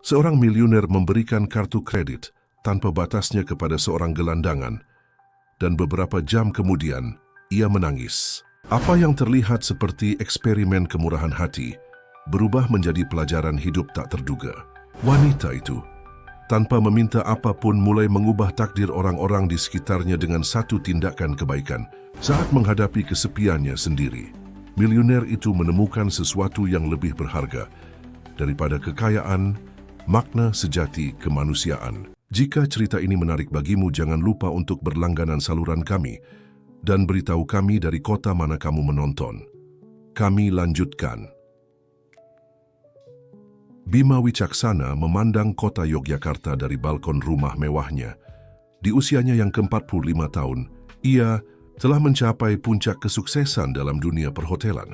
Seorang miliuner memberikan kartu kredit tanpa batasnya kepada seorang gelandangan, dan beberapa jam kemudian ia menangis. Apa yang terlihat seperti eksperimen kemurahan hati berubah menjadi pelajaran hidup tak terduga. Wanita itu, tanpa meminta apapun, mulai mengubah takdir orang-orang di sekitarnya dengan satu tindakan kebaikan. Saat menghadapi kesepiannya sendiri, miliuner itu menemukan sesuatu yang lebih berharga daripada kekayaan, makna sejati kemanusiaan. Jika cerita ini menarik bagimu, jangan lupa untuk berlangganan saluran kami dan beritahu kami dari kota mana kamu menonton. Kami lanjutkan. Bima Wicaksana memandang kota Yogyakarta dari balkon rumah mewahnya. Di usianya yang ke-45 tahun, ia telah mencapai puncak kesuksesan dalam dunia perhotelan.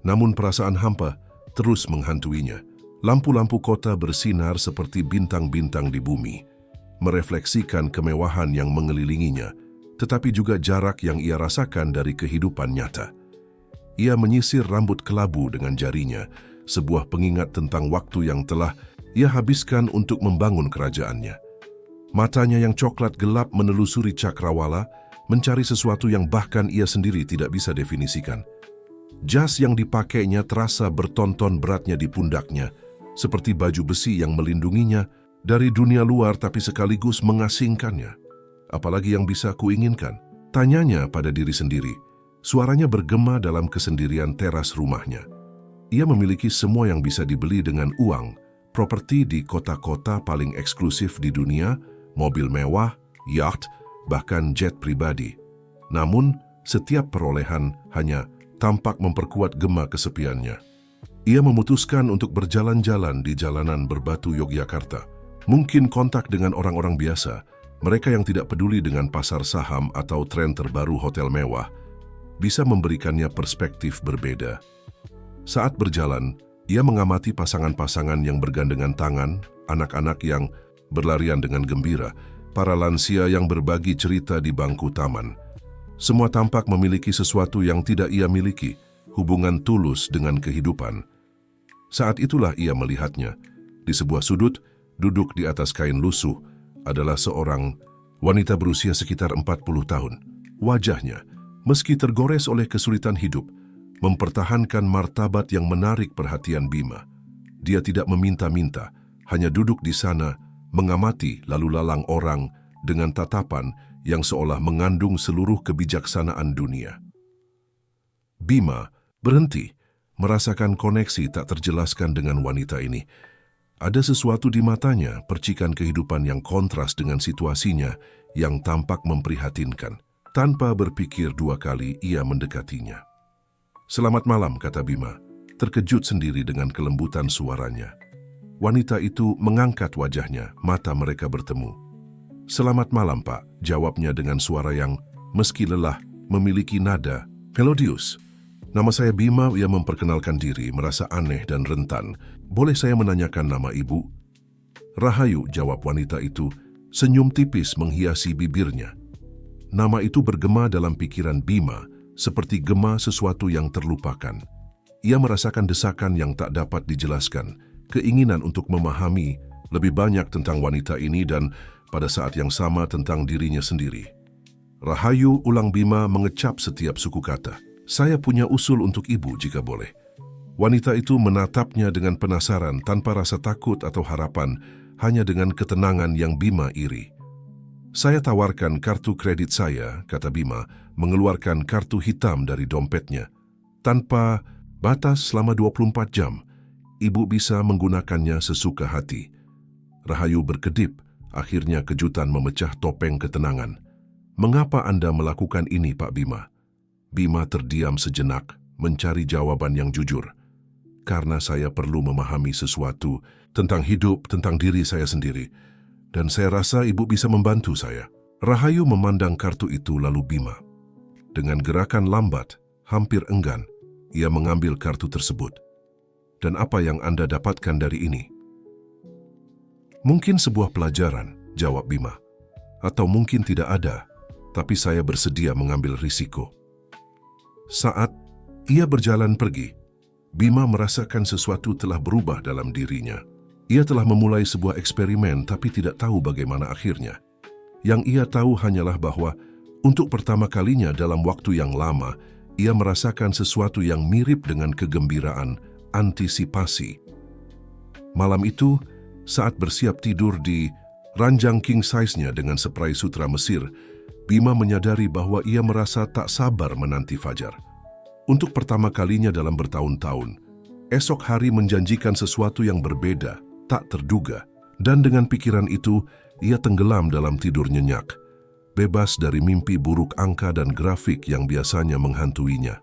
Namun perasaan hampa terus menghantuinya. Lampu-lampu kota bersinar seperti bintang-bintang di bumi, merefleksikan kemewahan yang mengelilinginya, tetapi juga jarak yang ia rasakan dari kehidupan nyata. Ia menyisir rambut kelabu dengan jarinya, sebuah pengingat tentang waktu yang telah ia habiskan untuk membangun kerajaannya. Matanya yang coklat gelap menelusuri cakrawala, mencari sesuatu yang bahkan ia sendiri tidak bisa definisikan. Jas yang dipakainya terasa bertonton beratnya di pundaknya, seperti baju besi yang melindunginya dari dunia luar tapi sekaligus mengasingkannya. Apalagi yang bisa kuinginkan? Tanyanya pada diri sendiri. Suaranya bergema dalam kesendirian teras rumahnya. Ia memiliki semua yang bisa dibeli dengan uang, properti di kota-kota paling eksklusif di dunia, mobil mewah, yacht, bahkan jet pribadi. Namun, setiap perolehan hanya tampak memperkuat gema kesepiannya. Ia memutuskan untuk berjalan-jalan di jalanan berbatu Yogyakarta. Mungkin kontak dengan orang-orang biasa, mereka yang tidak peduli dengan pasar saham atau tren terbaru hotel mewah, bisa memberikannya perspektif berbeda. Saat berjalan, ia mengamati pasangan-pasangan yang bergandengan tangan, anak-anak yang berlarian dengan gembira, para lansia yang berbagi cerita di bangku taman. Semua tampak memiliki sesuatu yang tidak ia miliki, hubungan tulus dengan kehidupan. Saat itulah ia melihatnya. Di sebuah sudut, duduk di atas kain lusuh, adalah seorang wanita berusia sekitar 40 tahun. Wajahnya, meski tergores oleh kesulitan hidup, mempertahankan martabat yang menarik perhatian Bima. Dia tidak meminta-minta, hanya duduk di sana, mengamati lalu lalang orang dengan tatapan yang seolah mengandung seluruh kebijaksanaan dunia. Bima berhenti, merasakan koneksi tak terjelaskan dengan wanita ini. Ada sesuatu di matanya, percikan kehidupan yang kontras dengan situasinya yang tampak memprihatinkan. Tanpa berpikir dua kali, ia mendekatinya. "Selamat malam," kata Bima, terkejut sendiri dengan kelembutan suaranya. Wanita itu mengangkat wajahnya, mata mereka bertemu. "Selamat malam, Pak," jawabnya dengan suara yang, meski lelah, memiliki nada melodius. "Nama saya Bima," ia memperkenalkan diri, merasa aneh dan rentan. "Boleh saya menanyakan nama ibu?" "Rahayu," jawab wanita itu, senyum tipis menghiasi bibirnya. Nama itu bergema dalam pikiran Bima, seperti gema sesuatu yang terlupakan. Ia merasakan desakan yang tak dapat dijelaskan, keinginan untuk memahami lebih banyak tentang wanita ini dan pada saat yang sama tentang dirinya sendiri. "Rahayu," ulang Bima mengecap setiap suku kata. "Saya punya usul untuk ibu jika boleh." Wanita itu menatapnya dengan penasaran tanpa rasa takut atau harapan, hanya dengan ketenangan yang Bima iri. "Saya tawarkan kartu kredit saya," kata Bima, mengeluarkan kartu hitam dari dompetnya. "Tanpa batas selama 24 jam, ibu bisa menggunakannya sesuka hati." Rahayu berkedip, akhirnya kejutan memecah topeng ketenangan. "Mengapa Anda melakukan ini, Pak Bima?" Bima terdiam sejenak, mencari jawaban yang jujur. "Karena saya perlu memahami sesuatu tentang hidup, tentang diri saya sendiri. Dan saya rasa ibu bisa membantu saya." Rahayu memandang kartu itu lalu Bima. Dengan gerakan lambat, hampir enggan, ia mengambil kartu tersebut. "Dan apa yang Anda dapatkan dari ini?" "Mungkin sebuah pelajaran," jawab Bima. "Atau mungkin tidak ada, tapi saya bersedia mengambil risiko." Saat ia berjalan pergi, Bima merasakan sesuatu telah berubah dalam dirinya. Ia telah memulai sebuah eksperimen tapi tidak tahu bagaimana akhirnya. Yang ia tahu hanyalah bahwa untuk pertama kalinya dalam waktu yang lama, ia merasakan sesuatu yang mirip dengan kegembiraan, antisipasi. Malam itu, saat bersiap tidur di ranjang king size-nya dengan spray sutra Mesir, Bima menyadari bahwa ia merasa tak sabar menanti fajar. Untuk pertama kalinya dalam bertahun-tahun, esok hari menjanjikan sesuatu yang berbeda, tak terduga. Dan dengan pikiran itu, ia tenggelam dalam tidur nyenyak, bebas dari mimpi buruk angka dan grafik yang biasanya menghantuinya.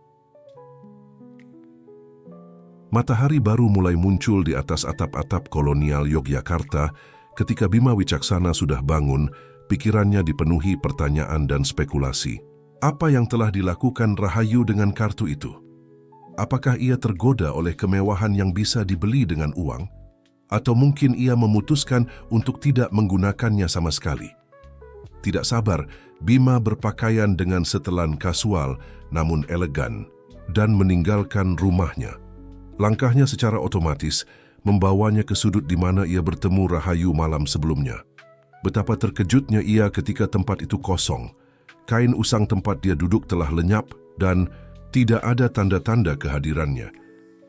Matahari baru mulai muncul di atas atap-atap kolonial Yogyakarta ketika Bima Wicaksana sudah bangun, pikirannya dipenuhi pertanyaan dan spekulasi. Apa yang telah dilakukan Rahayu dengan kartu itu? Apakah ia tergoda oleh kemewahan yang bisa dibeli dengan uang? Atau mungkin ia memutuskan untuk tidak menggunakannya sama sekali? Tidak sabar, Bima berpakaian dengan setelan kasual namun elegan dan meninggalkan rumahnya. Langkahnya secara otomatis membawanya ke sudut di mana ia bertemu Rahayu malam sebelumnya. Betapa terkejutnya ia ketika tempat itu kosong. Kain usang tempat dia duduk telah lenyap dan tidak ada tanda-tanda kehadirannya.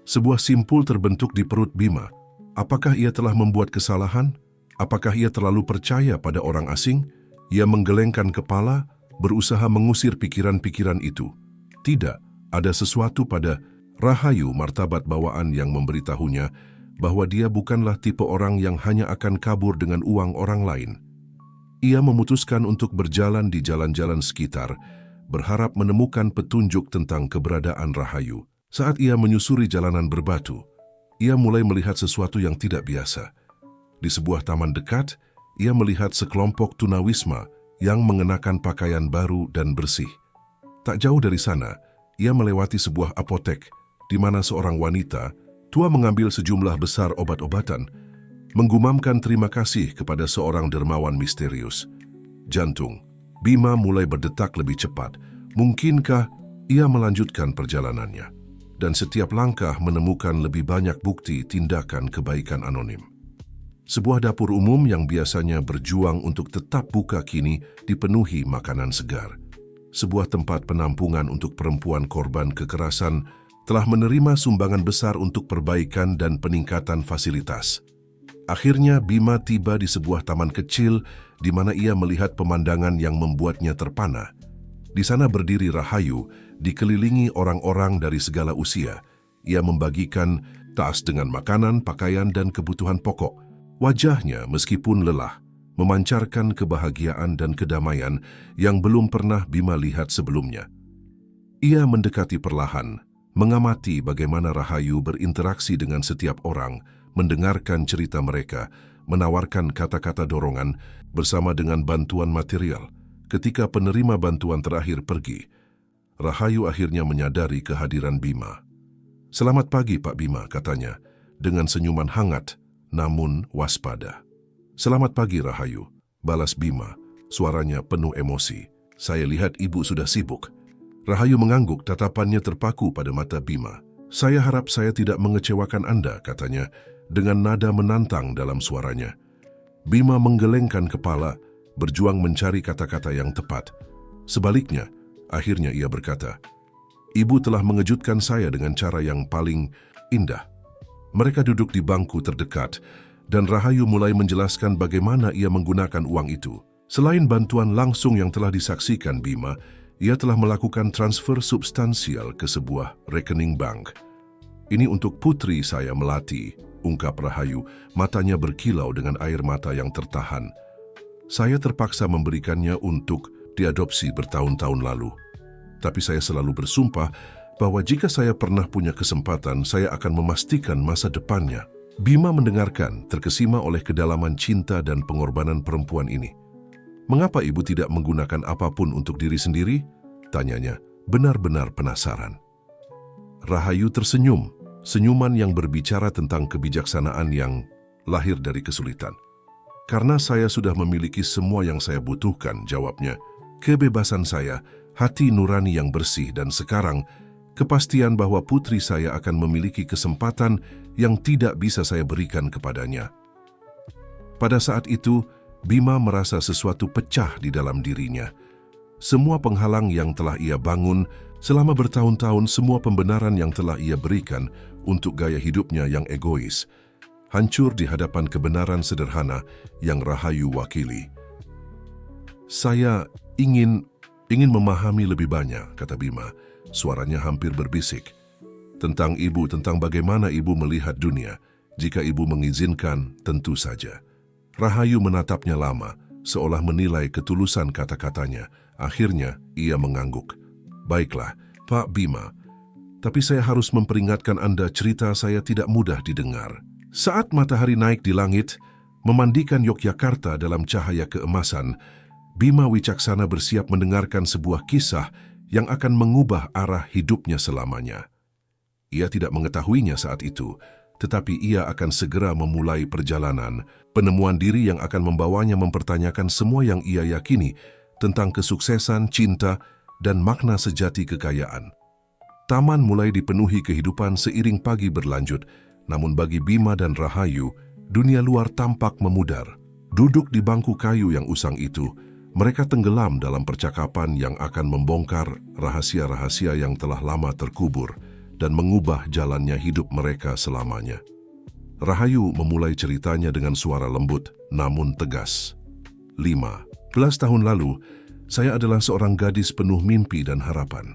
Sebuah simpul terbentuk di perut Bima. Apakah ia telah membuat kesalahan? Apakah ia terlalu percaya pada orang asing? Ia menggelengkan kepala, berusaha mengusir pikiran-pikiran itu. Tidak, ada sesuatu pada Rahayu martabat bawaan yang memberitahunya bahwa dia bukanlah tipe orang yang hanya akan kabur dengan uang orang lain. Ia memutuskan untuk berjalan di jalan-jalan sekitar, berharap menemukan petunjuk tentang keberadaan Rahayu. Saat ia menyusuri jalanan berbatu, ia mulai melihat sesuatu yang tidak biasa. Di sebuah taman dekat, ia melihat sekelompok tunawisma yang mengenakan pakaian baru dan bersih. Tak jauh dari sana, ia melewati sebuah apotek di mana seorang wanita tua mengambil sejumlah besar obat-obatan, menggumamkan terima kasih kepada seorang dermawan misterius. Jantung Bima mulai berdetak lebih cepat. Mungkinkah ia melanjutkan perjalanannya? Dan setiap langkah menemukan lebih banyak bukti tindakan kebaikan anonim. Sebuah dapur umum yang biasanya berjuang untuk tetap buka kini dipenuhi makanan segar. Sebuah tempat penampungan untuk perempuan korban kekerasan telah menerima sumbangan besar untuk perbaikan dan peningkatan fasilitas. Akhirnya Bima tiba di sebuah taman kecil di mana ia melihat pemandangan yang membuatnya terpana. Di sana berdiri Rahayu, dikelilingi orang-orang dari segala usia. Ia membagikan tas dengan makanan, pakaian, dan kebutuhan pokok. Wajahnya, meskipun lelah, memancarkan kebahagiaan dan kedamaian yang belum pernah Bima lihat sebelumnya. Ia mendekati perlahan, mengamati bagaimana Rahayu berinteraksi dengan setiap orang, mendengarkan cerita mereka, menawarkan kata-kata dorongan bersama dengan bantuan material. Ketika penerima bantuan terakhir pergi, Rahayu akhirnya menyadari kehadiran Bima. "Selamat pagi, Pak Bima," katanya, dengan senyuman hangat, namun waspada. "Selamat pagi, Rahayu," balas Bima, suaranya penuh emosi. "Saya lihat Ibu sudah sibuk." Rahayu mengangguk, tatapannya terpaku pada mata Bima. "Saya harap saya tidak mengecewakan Anda," katanya, dengan nada menantang dalam suaranya. Bima menggelengkan kepala, berjuang mencari kata-kata yang tepat. Sebaliknya, akhirnya ia berkata, "Ibu telah mengejutkan saya dengan cara yang paling indah." Mereka duduk di bangku terdekat, dan Rahayu mulai menjelaskan bagaimana ia menggunakan uang itu. Selain bantuan langsung yang telah disaksikan Bima, ia telah melakukan transfer substansial ke sebuah rekening bank. "Ini untuk putri saya Melati," ungkap Rahayu, matanya berkilau dengan air mata yang tertahan. "Saya terpaksa memberikannya untuk diadopsi bertahun-tahun lalu. Tapi saya selalu bersumpah bahwa jika saya pernah punya kesempatan, saya akan memastikan masa depannya." Bima mendengarkan, terkesima oleh kedalaman cinta dan pengorbanan perempuan ini. "Mengapa Ibu tidak menggunakan apapun untuk diri sendiri?" tanyanya, benar-benar penasaran. Rahayu tersenyum, senyuman yang berbicara tentang kebijaksanaan yang lahir dari kesulitan. "Karena saya sudah memiliki semua yang saya butuhkan," jawabnya. "Kebebasan saya, hati nurani yang bersih, dan sekarang kepastian bahwa putri saya akan memiliki kesempatan yang tidak bisa saya berikan kepadanya." Pada saat itu, Bima merasa sesuatu pecah di dalam dirinya. Semua penghalang yang telah ia bangun selama bertahun-tahun, semua pembenaran yang telah ia berikan untuk gaya hidupnya yang egois, hancur di hadapan kebenaran sederhana yang Rahayu wakili. "Saya ingin memahami lebih banyak," kata Bima. Suaranya hampir berbisik. "Tentang ibu, tentang bagaimana ibu melihat dunia. Jika ibu mengizinkan, tentu saja." Rahayu menatapnya lama, seolah menilai ketulusan kata-katanya. Akhirnya, ia mengangguk. "Baiklah, Pak Bima. Tapi saya harus memperingatkan Anda, cerita saya tidak mudah didengar." Saat matahari naik di langit, memandikan Yogyakarta dalam cahaya keemasan, Bima Wicaksana bersiap mendengarkan sebuah kisah yang akan mengubah arah hidupnya selamanya. Ia tidak mengetahuinya saat itu, tetapi ia akan segera memulai perjalanan, penemuan diri yang akan membawanya mempertanyakan semua yang ia yakini tentang kesuksesan, cinta, dan makna sejati kekayaan. Taman mulai dipenuhi kehidupan seiring pagi berlanjut, namun bagi Bima dan Rahayu, dunia luar tampak memudar. Duduk di bangku kayu yang usang itu, mereka tenggelam dalam percakapan yang akan membongkar rahasia-rahasia yang telah lama terkubur dan mengubah jalannya hidup mereka selamanya. Rahayu memulai ceritanya dengan suara lembut namun tegas. 15 tahun lalu, saya adalah seorang gadis penuh mimpi dan harapan.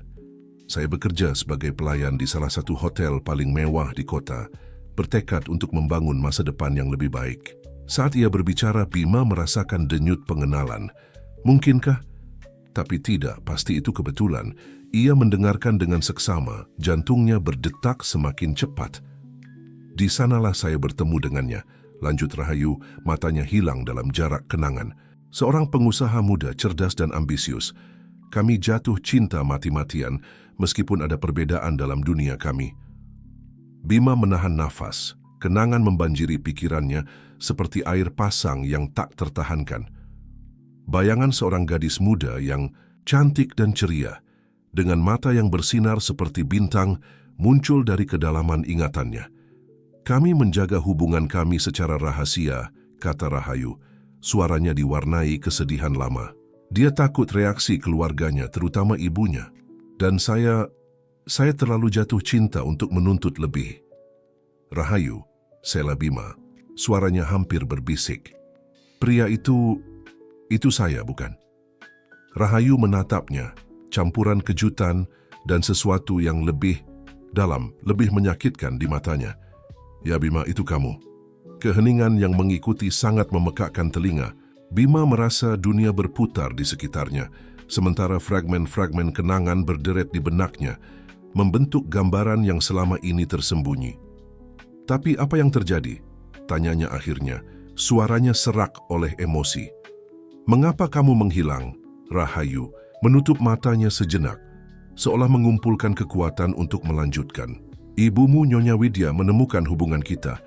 Saya bekerja sebagai pelayan di salah satu hotel paling mewah di kota, bertekad untuk membangun masa depan yang lebih baik. Saat ia berbicara, Bima merasakan denyut pengenalan. Mungkinkah? Tapi tidak, pasti itu kebetulan. Ia mendengarkan dengan seksama, jantungnya berdetak semakin cepat. "Di sanalah saya bertemu dengannya," lanjut Rahayu, matanya hilang dalam jarak kenangan. "Seorang pengusaha muda, cerdas dan ambisius. Kami jatuh cinta mati-matian, meskipun ada perbedaan dalam dunia kami." Bima menahan nafas, kenangan membanjiri pikirannya seperti air pasang yang tak tertahankan. Bayangan seorang gadis muda yang cantik dan ceria, dengan mata yang bersinar seperti bintang, muncul dari kedalaman ingatannya. "Kami menjaga hubungan kami secara rahasia," kata Rahayu. Suaranya diwarnai kesedihan lama. Dia takut reaksi keluarganya, terutama ibunya. "Dan saya terlalu jatuh cinta untuk menuntut lebih." "Rahayu," sela Bima, suaranya hampir berbisik. "Pria itu saya, bukan?" Rahayu menatapnya, campuran kejutan dan sesuatu yang lebih dalam, lebih menyakitkan di matanya. "Ya Bima, itu kamu." Keheningan yang mengikuti sangat memekakkan telinga. Bima merasa dunia berputar di sekitarnya, sementara fragmen-fragmen kenangan berderet di benaknya, membentuk gambaran yang selama ini tersembunyi. "Tapi apa yang terjadi?" tanyanya akhirnya, suaranya serak oleh emosi. "Mengapa kamu menghilang?" Rahayu menutup matanya sejenak, seolah mengumpulkan kekuatan untuk melanjutkan. "Ibumu Nyonya Widya menemukan hubungan kita.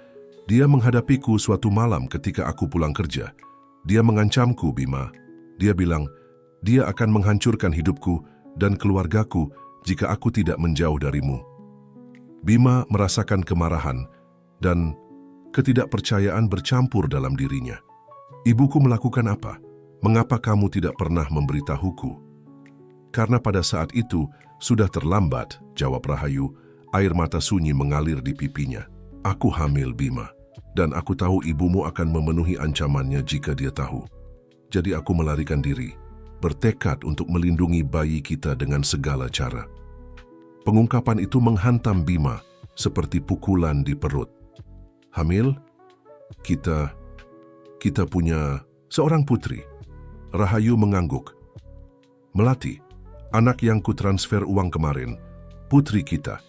Dia menghadapiku suatu malam ketika aku pulang kerja. Dia mengancamku, Bima. Dia bilang, dia akan menghancurkan hidupku dan keluargaku jika aku tidak menjauh darimu." Bima merasakan kemarahan dan ketidakpercayaan bercampur dalam dirinya. "Ibuku melakukan apa? Mengapa kamu tidak pernah memberitahuku?" "Karena pada saat itu sudah terlambat," jawab Rahayu, air mata sunyi mengalir di pipinya. "Aku hamil, Bima, dan aku tahu ibumu akan memenuhi ancamannya jika dia tahu. Jadi aku melarikan diri, bertekad untuk melindungi bayi kita dengan segala cara." Pengungkapan itu menghantam Bima seperti pukulan di perut. "Hamil? Kita punya seorang putri." Rahayu mengangguk. "Melati, anak yang kutransfer uang kemarin, putri kita."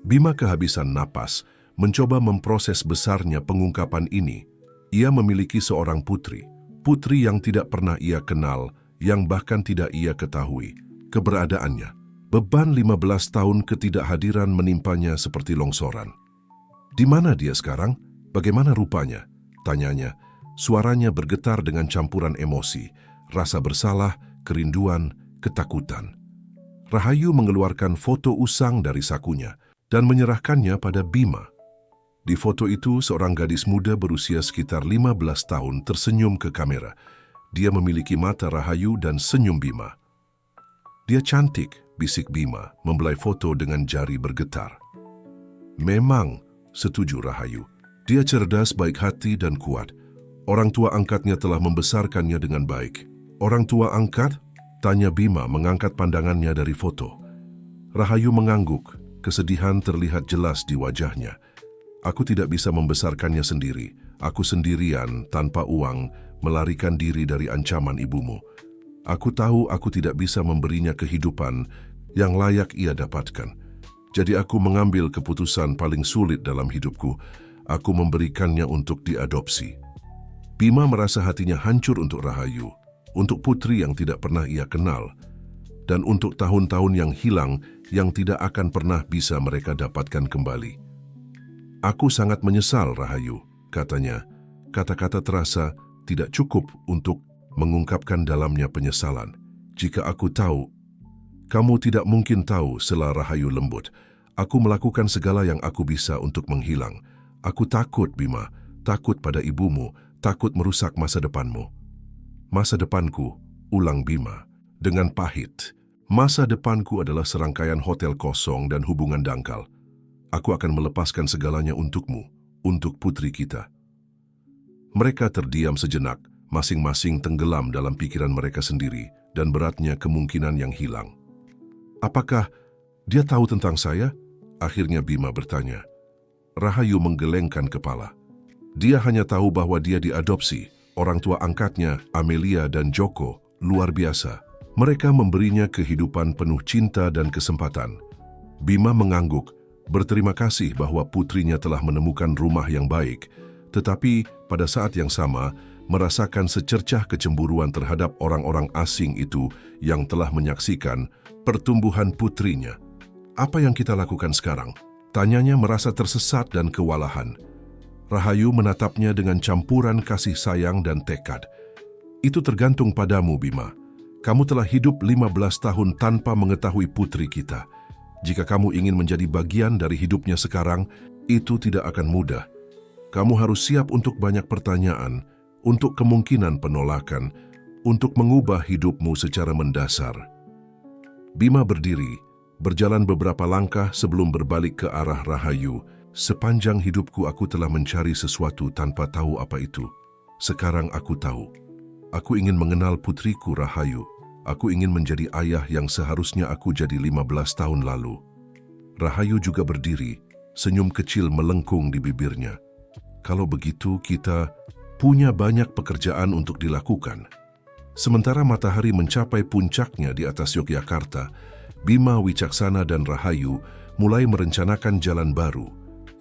Bima kehabisan napas, mencoba memproses besarnya pengungkapan ini. Ia memiliki seorang putri yang tidak pernah ia kenal, yang bahkan tidak ia ketahui keberadaannya. Beban 15 tahun ketidakhadiran menimpanya seperti longsoran. "Di mana dia sekarang? Bagaimana rupanya?" tanyanya. Suaranya bergetar dengan campuran emosi, rasa bersalah, kerinduan, ketakutan. Rahayu mengeluarkan foto usang dari sakunya dan menyerahkannya pada Bima. Di foto itu, seorang gadis muda berusia sekitar 15 tahun tersenyum ke kamera. Dia memiliki mata Rahayu dan senyum Bima. "Dia cantik," bisik Bima, membelai foto dengan jari bergetar. "Memang," setuju Rahayu. "Dia cerdas, baik hati, dan kuat. Orang tua angkatnya telah membesarkannya dengan baik." "Orang tua angkat?" tanya Bima mengangkat pandangannya dari foto. Rahayu mengangguk, kesedihan terlihat jelas di wajahnya. "Aku tidak bisa membesarkannya sendiri. Aku sendirian, tanpa uang, melarikan diri dari ancaman ibumu. Aku tahu aku tidak bisa memberinya kehidupan yang layak ia dapatkan. Jadi aku mengambil keputusan paling sulit dalam hidupku. Aku memberikannya untuk diadopsi." Bima merasa hatinya hancur untuk Rahayu, untuk putri yang tidak pernah ia kenal, dan untuk tahun-tahun yang hilang yang tidak akan pernah bisa mereka dapatkan kembali. "Aku sangat menyesal, Rahayu," katanya. Kata-kata terasa tidak cukup untuk mengungkapkan dalamnya penyesalan. "Jika aku tahu..." "Kamu tidak mungkin tahu," sela Rahayu lembut. "Aku melakukan segala yang aku bisa untuk menghilang. Aku takut, Bima. Takut pada ibumu. Takut merusak masa depanmu." "Masa depanku," ulang Bima dengan pahit. "Masa depanku adalah serangkaian hotel kosong dan hubungan dangkal. Aku akan melepaskan segalanya untukmu, untuk putri kita." Mereka terdiam sejenak, masing-masing tenggelam dalam pikiran mereka sendiri dan beratnya kemungkinan yang hilang. "Apakah dia tahu tentang saya?" akhirnya Bima bertanya. Rahayu menggelengkan kepala. "Dia hanya tahu bahwa dia diadopsi. Orang tua angkatnya, Amelia dan Joko, luar biasa. Mereka memberinya kehidupan penuh cinta dan kesempatan." Bima mengangguk, berterima kasih bahwa putrinya telah menemukan rumah yang baik, tetapi pada saat yang sama merasakan secercah kecemburuan terhadap orang-orang asing itu yang telah menyaksikan pertumbuhan putrinya. "Apa yang kita lakukan sekarang?" tanyanya merasa tersesat dan kewalahan. Rahayu menatapnya dengan campuran kasih sayang dan tekad. "Itu tergantung padamu, Bima. Kamu telah hidup 15 tahun tanpa mengetahui putri kita. Jika kamu ingin menjadi bagian dari hidupnya sekarang, itu tidak akan mudah. Kamu harus siap untuk banyak pertanyaan, untuk kemungkinan penolakan, untuk mengubah hidupmu secara mendasar." Bima berdiri, berjalan beberapa langkah sebelum berbalik ke arah Rahayu. "Sepanjang hidupku aku telah mencari sesuatu tanpa tahu apa itu. Sekarang aku tahu. Aku ingin mengenal putriku Rahayu. Aku ingin menjadi ayah yang seharusnya aku jadi 15 tahun lalu." Rahayu juga berdiri, senyum kecil melengkung di bibirnya. "Kalau begitu kita punya banyak pekerjaan untuk dilakukan." Sementara matahari mencapai puncaknya di atas Yogyakarta, Bima, Wicaksana dan Rahayu mulai merencanakan jalan baru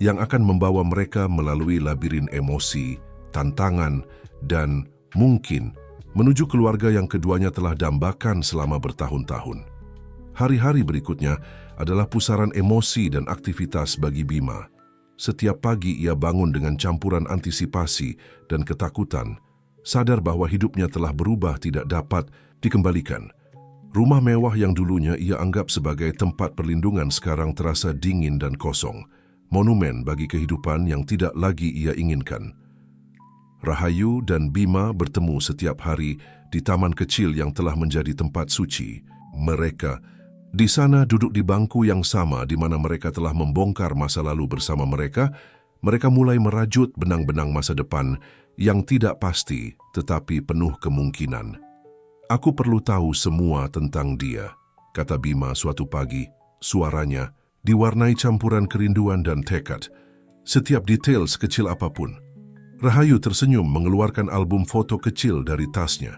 yang akan membawa mereka melalui labirin emosi, tantangan, dan mungkin menuju keluarga yang keduanya telah dambakan selama bertahun-tahun. Hari-hari berikutnya adalah pusaran emosi dan aktivitas bagi Bima. Setiap pagi ia bangun dengan campuran antisipasi dan ketakutan, sadar bahwa hidupnya telah berubah tidak dapat dikembalikan. Rumah mewah yang dulunya ia anggap sebagai tempat perlindungan sekarang terasa dingin dan kosong, monumen bagi kehidupan yang tidak lagi ia inginkan. Rahayu dan Bima bertemu setiap hari di taman kecil yang telah menjadi tempat suci. Mereka di sana duduk di bangku yang sama di mana mereka telah membongkar masa lalu bersama mereka. Mereka mulai merajut benang-benang masa depan yang tidak pasti tetapi penuh kemungkinan. "Aku perlu tahu semua tentang dia," kata Bima suatu pagi. Suaranya diwarnai campuran kerinduan dan tekad. "Setiap detail sekecil apapun." Rahayu tersenyum mengeluarkan album foto kecil dari tasnya.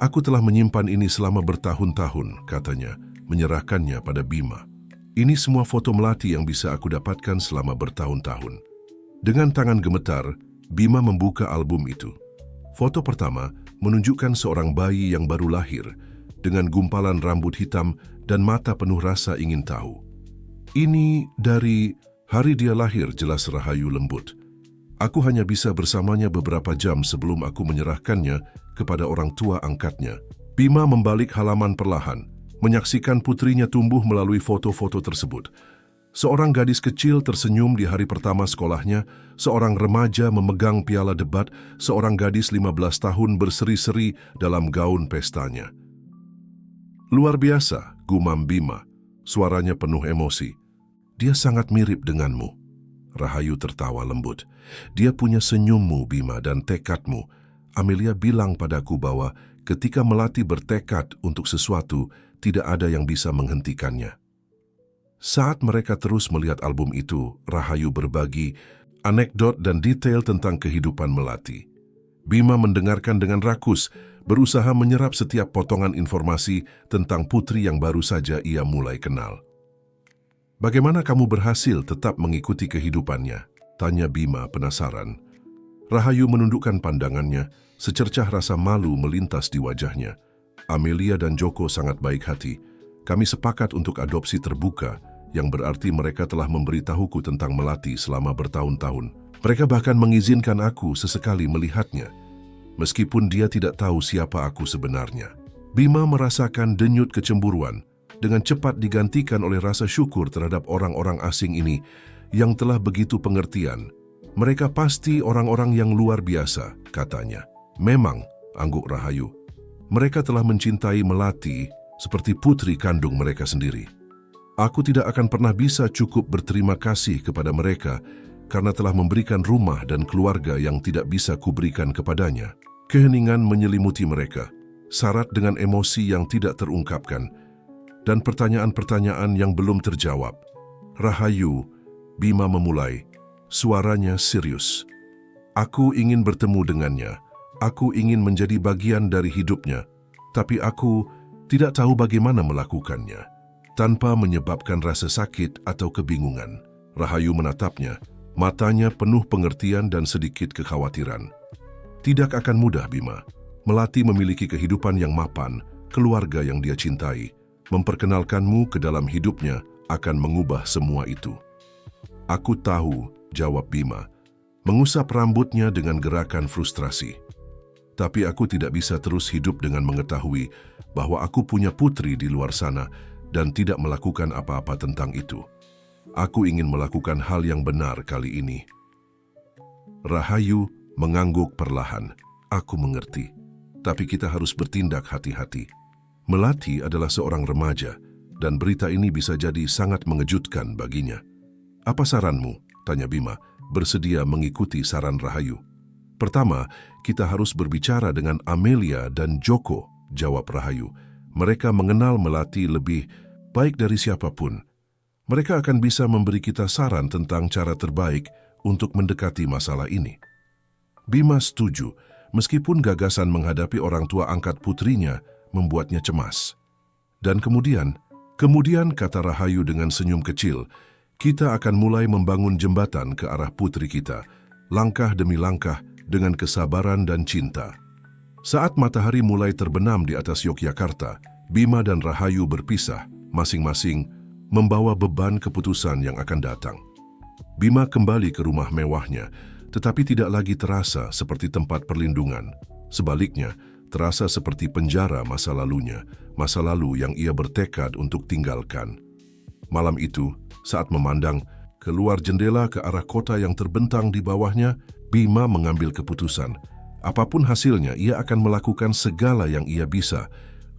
"Aku telah menyimpan ini selama bertahun-tahun," katanya, menyerahkannya pada Bima. "Ini semua foto melati yang bisa aku dapatkan selama bertahun-tahun." Dengan tangan gemetar, Bima membuka album itu. Foto pertama menunjukkan seorang bayi yang baru lahir, dengan gumpalan rambut hitam dan mata penuh rasa ingin tahu. "Ini dari hari dia lahir," jelas Rahayu lembut. "Aku hanya bisa bersamanya beberapa jam sebelum aku menyerahkannya kepada orang tua angkatnya." Bima membalik halaman perlahan, menyaksikan putrinya tumbuh melalui foto-foto tersebut. Seorang gadis kecil tersenyum di hari pertama sekolahnya, seorang remaja memegang piala debat, seorang gadis 15 tahun berseri-seri dalam gaun pestanya. Luar biasa, gumam Bima. Suaranya penuh emosi. Dia sangat mirip denganmu. Rahayu tertawa lembut. Dia punya senyummu, Bima, dan tekadmu. Amelia bilang padaku bahwa ketika Melati bertekad untuk sesuatu, tidak ada yang bisa menghentikannya. Saat mereka terus melihat album itu, Rahayu berbagi anekdot dan detail tentang kehidupan Melati. Bima mendengarkan dengan rakus, berusaha menyerap setiap potongan informasi tentang putri yang baru saja ia mulai kenal. "Bagaimana kamu berhasil tetap mengikuti kehidupannya?" tanya Bima penasaran. Rahayu menundukkan pandangannya, secercah rasa malu melintas di wajahnya. "Amelia dan Joko sangat baik hati. Kami sepakat untuk adopsi terbuka, yang berarti mereka telah memberitahuku tentang Melati selama bertahun-tahun. Mereka bahkan mengizinkan aku sesekali melihatnya, meskipun dia tidak tahu siapa aku sebenarnya." Bima merasakan denyut kecemburuan, dengan cepat digantikan oleh rasa syukur terhadap orang-orang asing ini yang telah begitu pengertian. "Mereka pasti orang-orang yang luar biasa," katanya. "Memang," angguk Rahayu. "Mereka telah mencintai Melati seperti putri kandung mereka sendiri. Aku tidak akan pernah bisa cukup berterima kasih kepada mereka karena telah memberikan rumah dan keluarga yang tidak bisa kuberikan kepadanya." Keheningan menyelimuti mereka, syarat dengan emosi yang tidak terungkapkan, dan pertanyaan-pertanyaan yang belum terjawab. "Rahayu," Bima memulai, suaranya serius. "Aku ingin bertemu dengannya. Aku ingin menjadi bagian dari hidupnya, tapi aku tidak tahu bagaimana melakukannya." Tanpa menyebabkan rasa sakit atau kebingungan, Rahayu menatapnya, matanya penuh pengertian dan sedikit kekhawatiran. "Tidak akan mudah, Bima. Melati memiliki kehidupan yang mapan, keluarga yang dia cintai. Memperkenalkanmu ke dalam hidupnya akan mengubah semua itu." "Aku tahu," jawab Bima, mengusap rambutnya dengan gerakan frustrasi. "Tapi aku tidak bisa terus hidup dengan mengetahui bahwa aku punya putri di luar sana dan tidak melakukan apa-apa tentang itu. Aku ingin melakukan hal yang benar kali ini." Rahayu mengangguk perlahan. "Aku mengerti, tapi kita harus bertindak hati-hati. Melati adalah seorang remaja, dan berita ini bisa jadi sangat mengejutkan baginya." "Apa saranmu?" tanya Bima, bersedia mengikuti saran Rahayu. "Pertama, kita harus berbicara dengan Amelia dan Joko," jawab Rahayu. "Mereka mengenal Melati lebih baik dari siapapun. Mereka akan bisa memberi kita saran tentang cara terbaik untuk mendekati masalah ini." Bima setuju, meskipun gagasan menghadapi orang tua angkat putrinya membuatnya cemas. Dan kemudian kata Rahayu dengan senyum kecil, "Kita akan mulai membangun jembatan ke arah putri kita, langkah demi langkah dengan kesabaran dan cinta." Saat matahari mulai terbenam di atas Yogyakarta, Bima dan Rahayu berpisah, masing-masing membawa beban keputusan yang akan datang. Bima kembali ke rumah mewahnya, tetapi tidak lagi terasa seperti tempat perlindungan. Sebaliknya, terasa seperti penjara masa lalunya, masa lalu yang ia bertekad untuk tinggalkan. Malam itu, saat memandang keluar jendela ke arah kota yang terbentang di bawahnya, Bima mengambil keputusan. Apapun hasilnya, ia akan melakukan segala yang ia bisa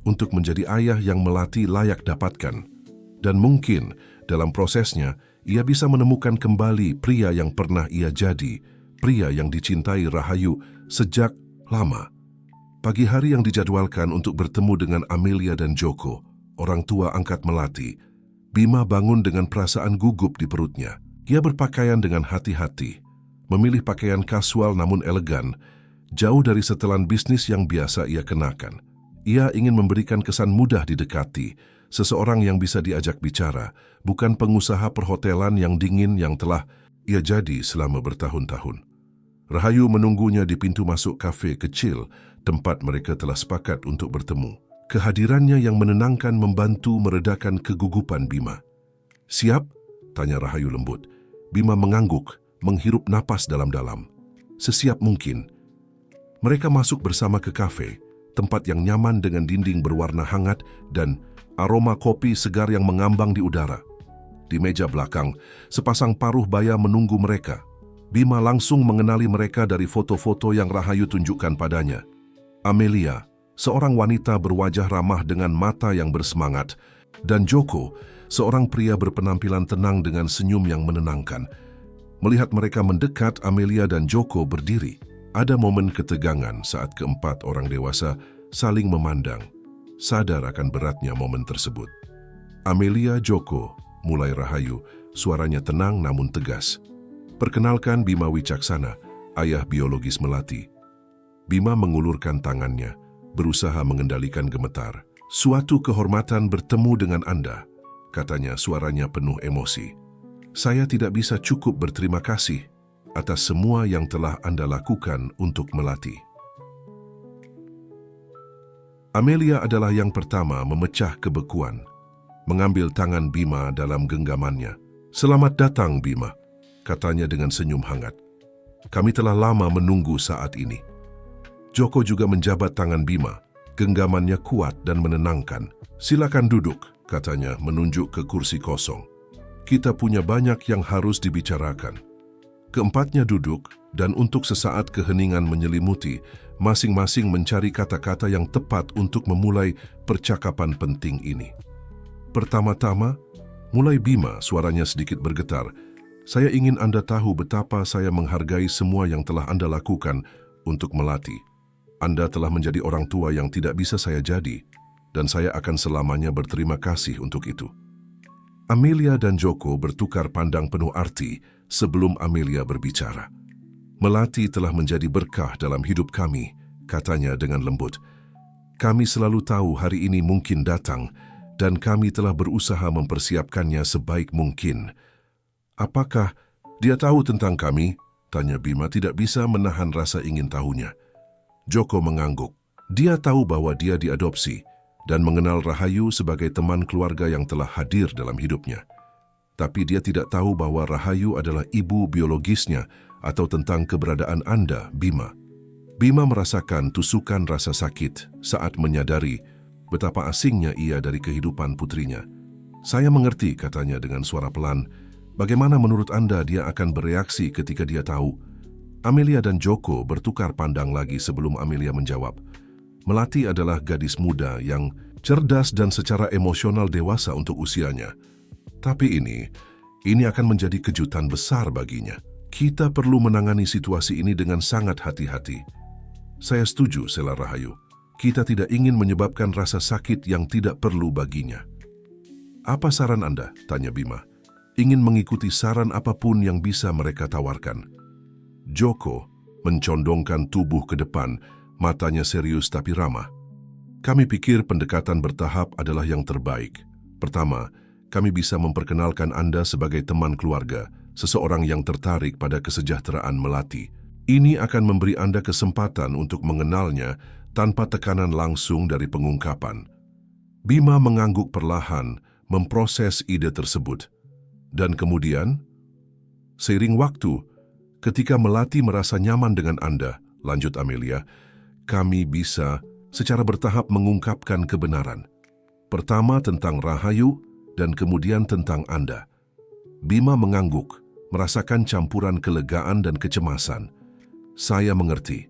untuk menjadi ayah yang Melati layak dapatkan. Dan mungkin dalam prosesnya, ia bisa menemukan kembali pria yang pernah ia jadi, pria yang dicintai Rahayu sejak lama. Pagi hari yang dijadwalkan untuk bertemu dengan Amelia dan Joko, orang tua angkat Melati, Bima bangun dengan perasaan gugup di perutnya. Ia berpakaian dengan hati-hati, memilih pakaian kasual namun elegan, jauh dari setelan bisnis yang biasa ia kenakan. Ia ingin memberikan kesan mudah didekati, seseorang yang bisa diajak bicara, bukan pengusaha perhotelan yang dingin yang telah ia jadi selama bertahun-tahun. Rahayu menunggunya di pintu masuk kafe kecil, tempat mereka telah sepakat untuk bertemu. Kehadirannya yang menenangkan membantu meredakan kegugupan Bima. "Siap?" tanya Rahayu lembut. Bima mengangguk, menghirup napas dalam-dalam. "Sesiap mungkin." Mereka masuk bersama ke kafe, tempat yang nyaman dengan dinding berwarna hangat dan aroma kopi segar yang mengambang di udara. di meja belakang, sepasang paruh baya menunggu mereka. Bima langsung mengenali mereka dari foto-foto yang Rahayu tunjukkan padanya. Amelia, seorang wanita berwajah ramah dengan mata yang bersemangat, dan Joko, seorang pria berpenampilan tenang dengan senyum yang menenangkan. Melihat mereka mendekat, Amelia dan Joko berdiri. Ada momen ketegangan saat keempat orang dewasa saling memandang, sadar akan beratnya momen tersebut. Amelia, Joko, mulai Rahayu, suaranya tenang namun tegas. Perkenalkan Bima Wicaksana, ayah biologis Melati. Bima mengulurkan tangannya, berusaha mengendalikan gemetar. Suatu kehormatan bertemu dengan Anda, katanya, suaranya penuh emosi. Saya tidak bisa cukup berterima kasih atas semua yang telah Anda lakukan untuk Melati. Amelia adalah yang pertama memecah kebekuan, mengambil tangan Bima dalam genggamannya. Selamat datang, Bima, katanya dengan senyum hangat. Kami telah lama menunggu saat ini. Joko juga menjabat tangan Bima, genggamannya kuat dan menenangkan. Silakan duduk, katanya menunjuk ke kursi kosong. Kita punya banyak yang harus dibicarakan. Keempatnya duduk, dan untuk sesaat keheningan menyelimuti, masing-masing mencari kata-kata yang tepat untuk memulai percakapan penting ini. Pertama-tama, mulai Bima, suaranya sedikit bergetar. Saya ingin Anda tahu betapa saya menghargai semua yang telah Anda lakukan untuk Melati. Anda telah menjadi orang tua yang tidak bisa saya jadi, dan saya akan selamanya berterima kasih untuk itu. Amelia dan Joko bertukar pandang penuh arti sebelum Amelia berbicara. Melati telah menjadi berkah dalam hidup kami, katanya dengan lembut. Kami selalu tahu hari ini mungkin datang, dan kami telah berusaha mempersiapkannya sebaik mungkin. Apakah dia tahu tentang kami? Tanya Bima, tidak bisa menahan rasa ingin tahunya. Joko mengangguk. Dia tahu bahwa dia diadopsi dan mengenal Rahayu sebagai teman keluarga yang telah hadir dalam hidupnya. Tapi dia tidak tahu bahwa Rahayu adalah ibu biologisnya atau tentang keberadaan Anda, Bima. Bima merasakan tusukan rasa sakit saat menyadari betapa asingnya ia dari kehidupan putrinya. Saya mengerti, katanya dengan suara pelan. Bagaimana menurut Anda dia akan bereaksi ketika dia tahu? Amelia dan Joko bertukar pandang lagi sebelum Amelia menjawab. Melati adalah gadis muda yang cerdas dan secara emosional dewasa untuk usianya. Tapi ini akan menjadi kejutan besar baginya. Kita perlu menangani situasi ini dengan sangat hati-hati. Saya setuju, Sela Rahayu. Kita tidak ingin menyebabkan rasa sakit yang tidak perlu baginya. Apa saran Anda? Tanya Bima. Ingin mengikuti saran apapun yang bisa mereka tawarkan. Joko mencondongkan tubuh ke depan, matanya serius tapi ramah. Kami pikir pendekatan bertahap adalah yang terbaik. Pertama, kami bisa memperkenalkan Anda sebagai teman keluarga, seseorang yang tertarik pada kesejahteraan Melati. Ini akan memberi Anda kesempatan untuk mengenalnya tanpa tekanan langsung dari pengungkapan. Bima mengangguk perlahan, memproses ide tersebut. Dan kemudian, seiring waktu, ketika Melati merasa nyaman dengan Anda, lanjut Amelia, kami bisa secara bertahap mengungkapkan kebenaran. Pertama tentang Rahayu dan kemudian tentang Anda. Bima mengangguk, merasakan campuran kelegaan dan kecemasan. Saya mengerti.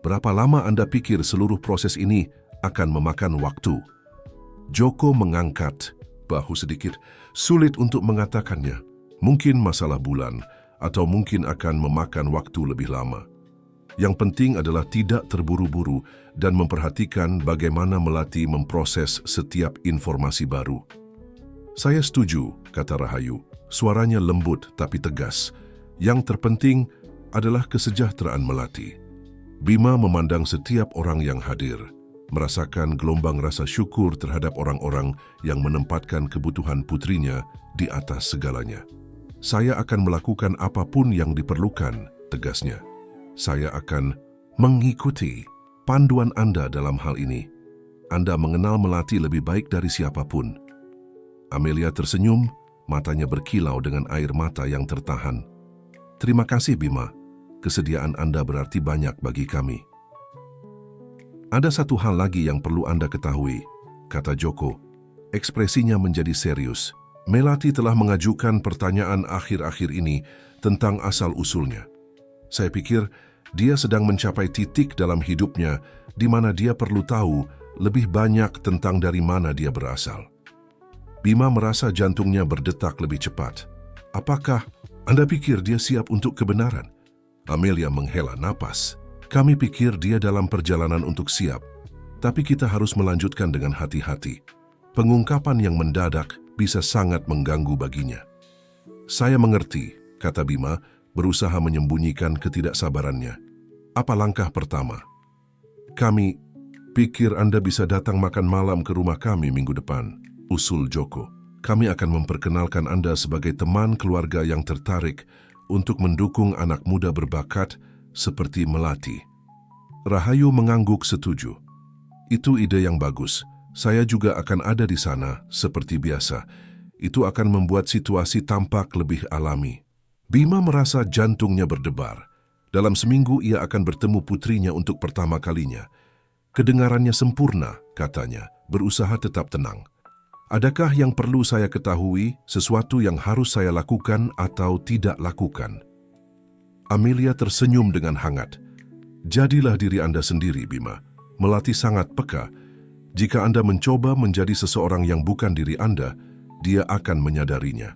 Berapa lama Anda pikir seluruh proses ini akan memakan waktu? Joko mengangkat bahu sedikit, sulit untuk mengatakannya. Mungkin masalah bulan, atau mungkin akan memakan waktu lebih lama. Yang penting adalah tidak terburu-buru dan memperhatikan bagaimana Melati memproses setiap informasi baru. Saya setuju, kata Rahayu. Suaranya lembut tapi tegas. Yang terpenting adalah kesejahteraan Melati. Bima memandang setiap orang yang hadir, merasakan gelombang rasa syukur terhadap orang-orang yang menempatkan kebutuhan putrinya di atas segalanya. Saya akan melakukan apapun yang diperlukan, tegasnya. Saya akan mengikuti panduan Anda dalam hal ini. Anda mengenal Melati lebih baik dari siapapun. Amelia tersenyum, matanya berkilau dengan air mata yang tertahan. Terima kasih, Bima. Kesediaan Anda berarti banyak bagi kami. Ada satu hal lagi yang perlu Anda ketahui, kata Joko. Ekspresinya menjadi serius. Melati telah mengajukan pertanyaan akhir-akhir ini tentang asal-usulnya. Saya pikir dia sedang mencapai titik dalam hidupnya di mana dia perlu tahu lebih banyak tentang dari mana dia berasal. Bima merasa jantungnya berdetak lebih cepat. Apakah Anda pikir dia siap untuk kebenaran? Amelia menghela napas. Kami pikir dia dalam perjalanan untuk siap, tapi kita harus melanjutkan dengan hati-hati. Pengungkapan yang mendadak bisa sangat mengganggu baginya. Saya mengerti, kata Bima, berusaha menyembunyikan ketidaksabarannya. Apa langkah pertama? Kami pikir Anda bisa datang makan malam ke rumah kami minggu depan, usul Joko. Kami akan memperkenalkan Anda sebagai teman keluarga yang tertarik untuk mendukung anak muda berbakat seperti Melati. Rahayu mengangguk setuju. Itu ide yang bagus. Saya juga akan ada di sana seperti biasa. Itu akan membuat situasi tampak lebih alami. Bima merasa jantungnya berdebar. Dalam seminggu ia akan bertemu putrinya untuk pertama kalinya. Kedengarannya sempurna, katanya, berusaha tetap tenang. Adakah yang perlu saya ketahui, sesuatu yang harus saya lakukan atau tidak lakukan? Amelia tersenyum dengan hangat. Jadilah diri Anda sendiri, Bima. Melati sangat peka. Jika Anda mencoba menjadi seseorang yang bukan diri Anda, dia akan menyadarinya.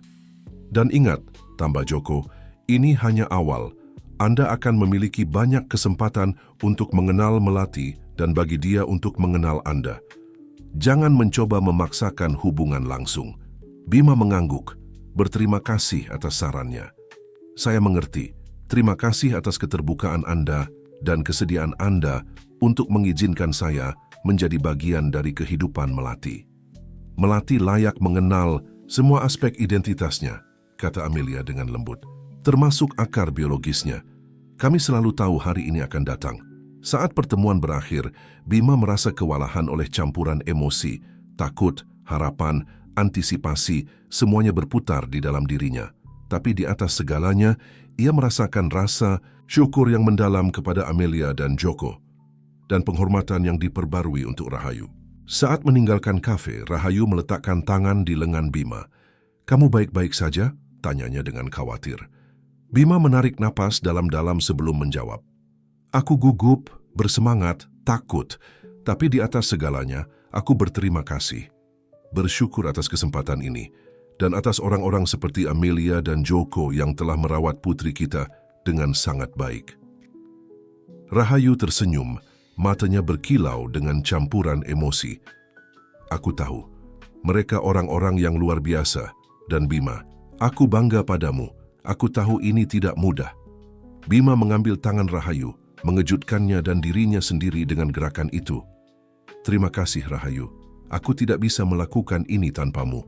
Dan ingat, tambah Joko, ini hanya awal. Anda akan memiliki banyak kesempatan untuk mengenal Melati dan bagi dia untuk mengenal Anda. Jangan mencoba memaksakan hubungan langsung. Bima mengangguk, berterima kasih atas sarannya. Saya mengerti. Terima kasih atas keterbukaan Anda dan kesediaan Anda untuk mengizinkan saya menjadi bagian dari kehidupan Melati. Melati layak mengenal semua aspek identitasnya, kata Amelia dengan lembut, termasuk akar biologisnya. Kami selalu tahu hari ini akan datang. Saat pertemuan berakhir, Bima merasa kewalahan oleh campuran emosi, takut, harapan, antisipasi, semuanya berputar di dalam dirinya. Tapi di atas segalanya, ia merasakan rasa syukur yang mendalam kepada Amelia dan Joko, dan penghormatan yang diperbarui untuk Rahayu. Saat meninggalkan kafe, Rahayu meletakkan tangan di lengan Bima. "Kamu baik-baik saja?" tanyanya dengan khawatir. Bima menarik napas dalam-dalam sebelum menjawab. "Aku gugup, bersemangat, takut, tapi di atas segalanya, aku berterima kasih. Bersyukur atas kesempatan ini, dan atas orang-orang seperti Amelia dan Joko yang telah merawat putri kita dengan sangat baik." Rahayu tersenyum, matanya berkilau dengan campuran emosi. "Aku tahu, mereka orang-orang yang luar biasa, dan Bima, aku bangga padamu. Aku tahu ini tidak mudah." Bima mengambil tangan Rahayu, mengejutkannya dan dirinya sendiri dengan gerakan itu. "Terima kasih, Rahayu. Aku tidak bisa melakukan ini tanpamu."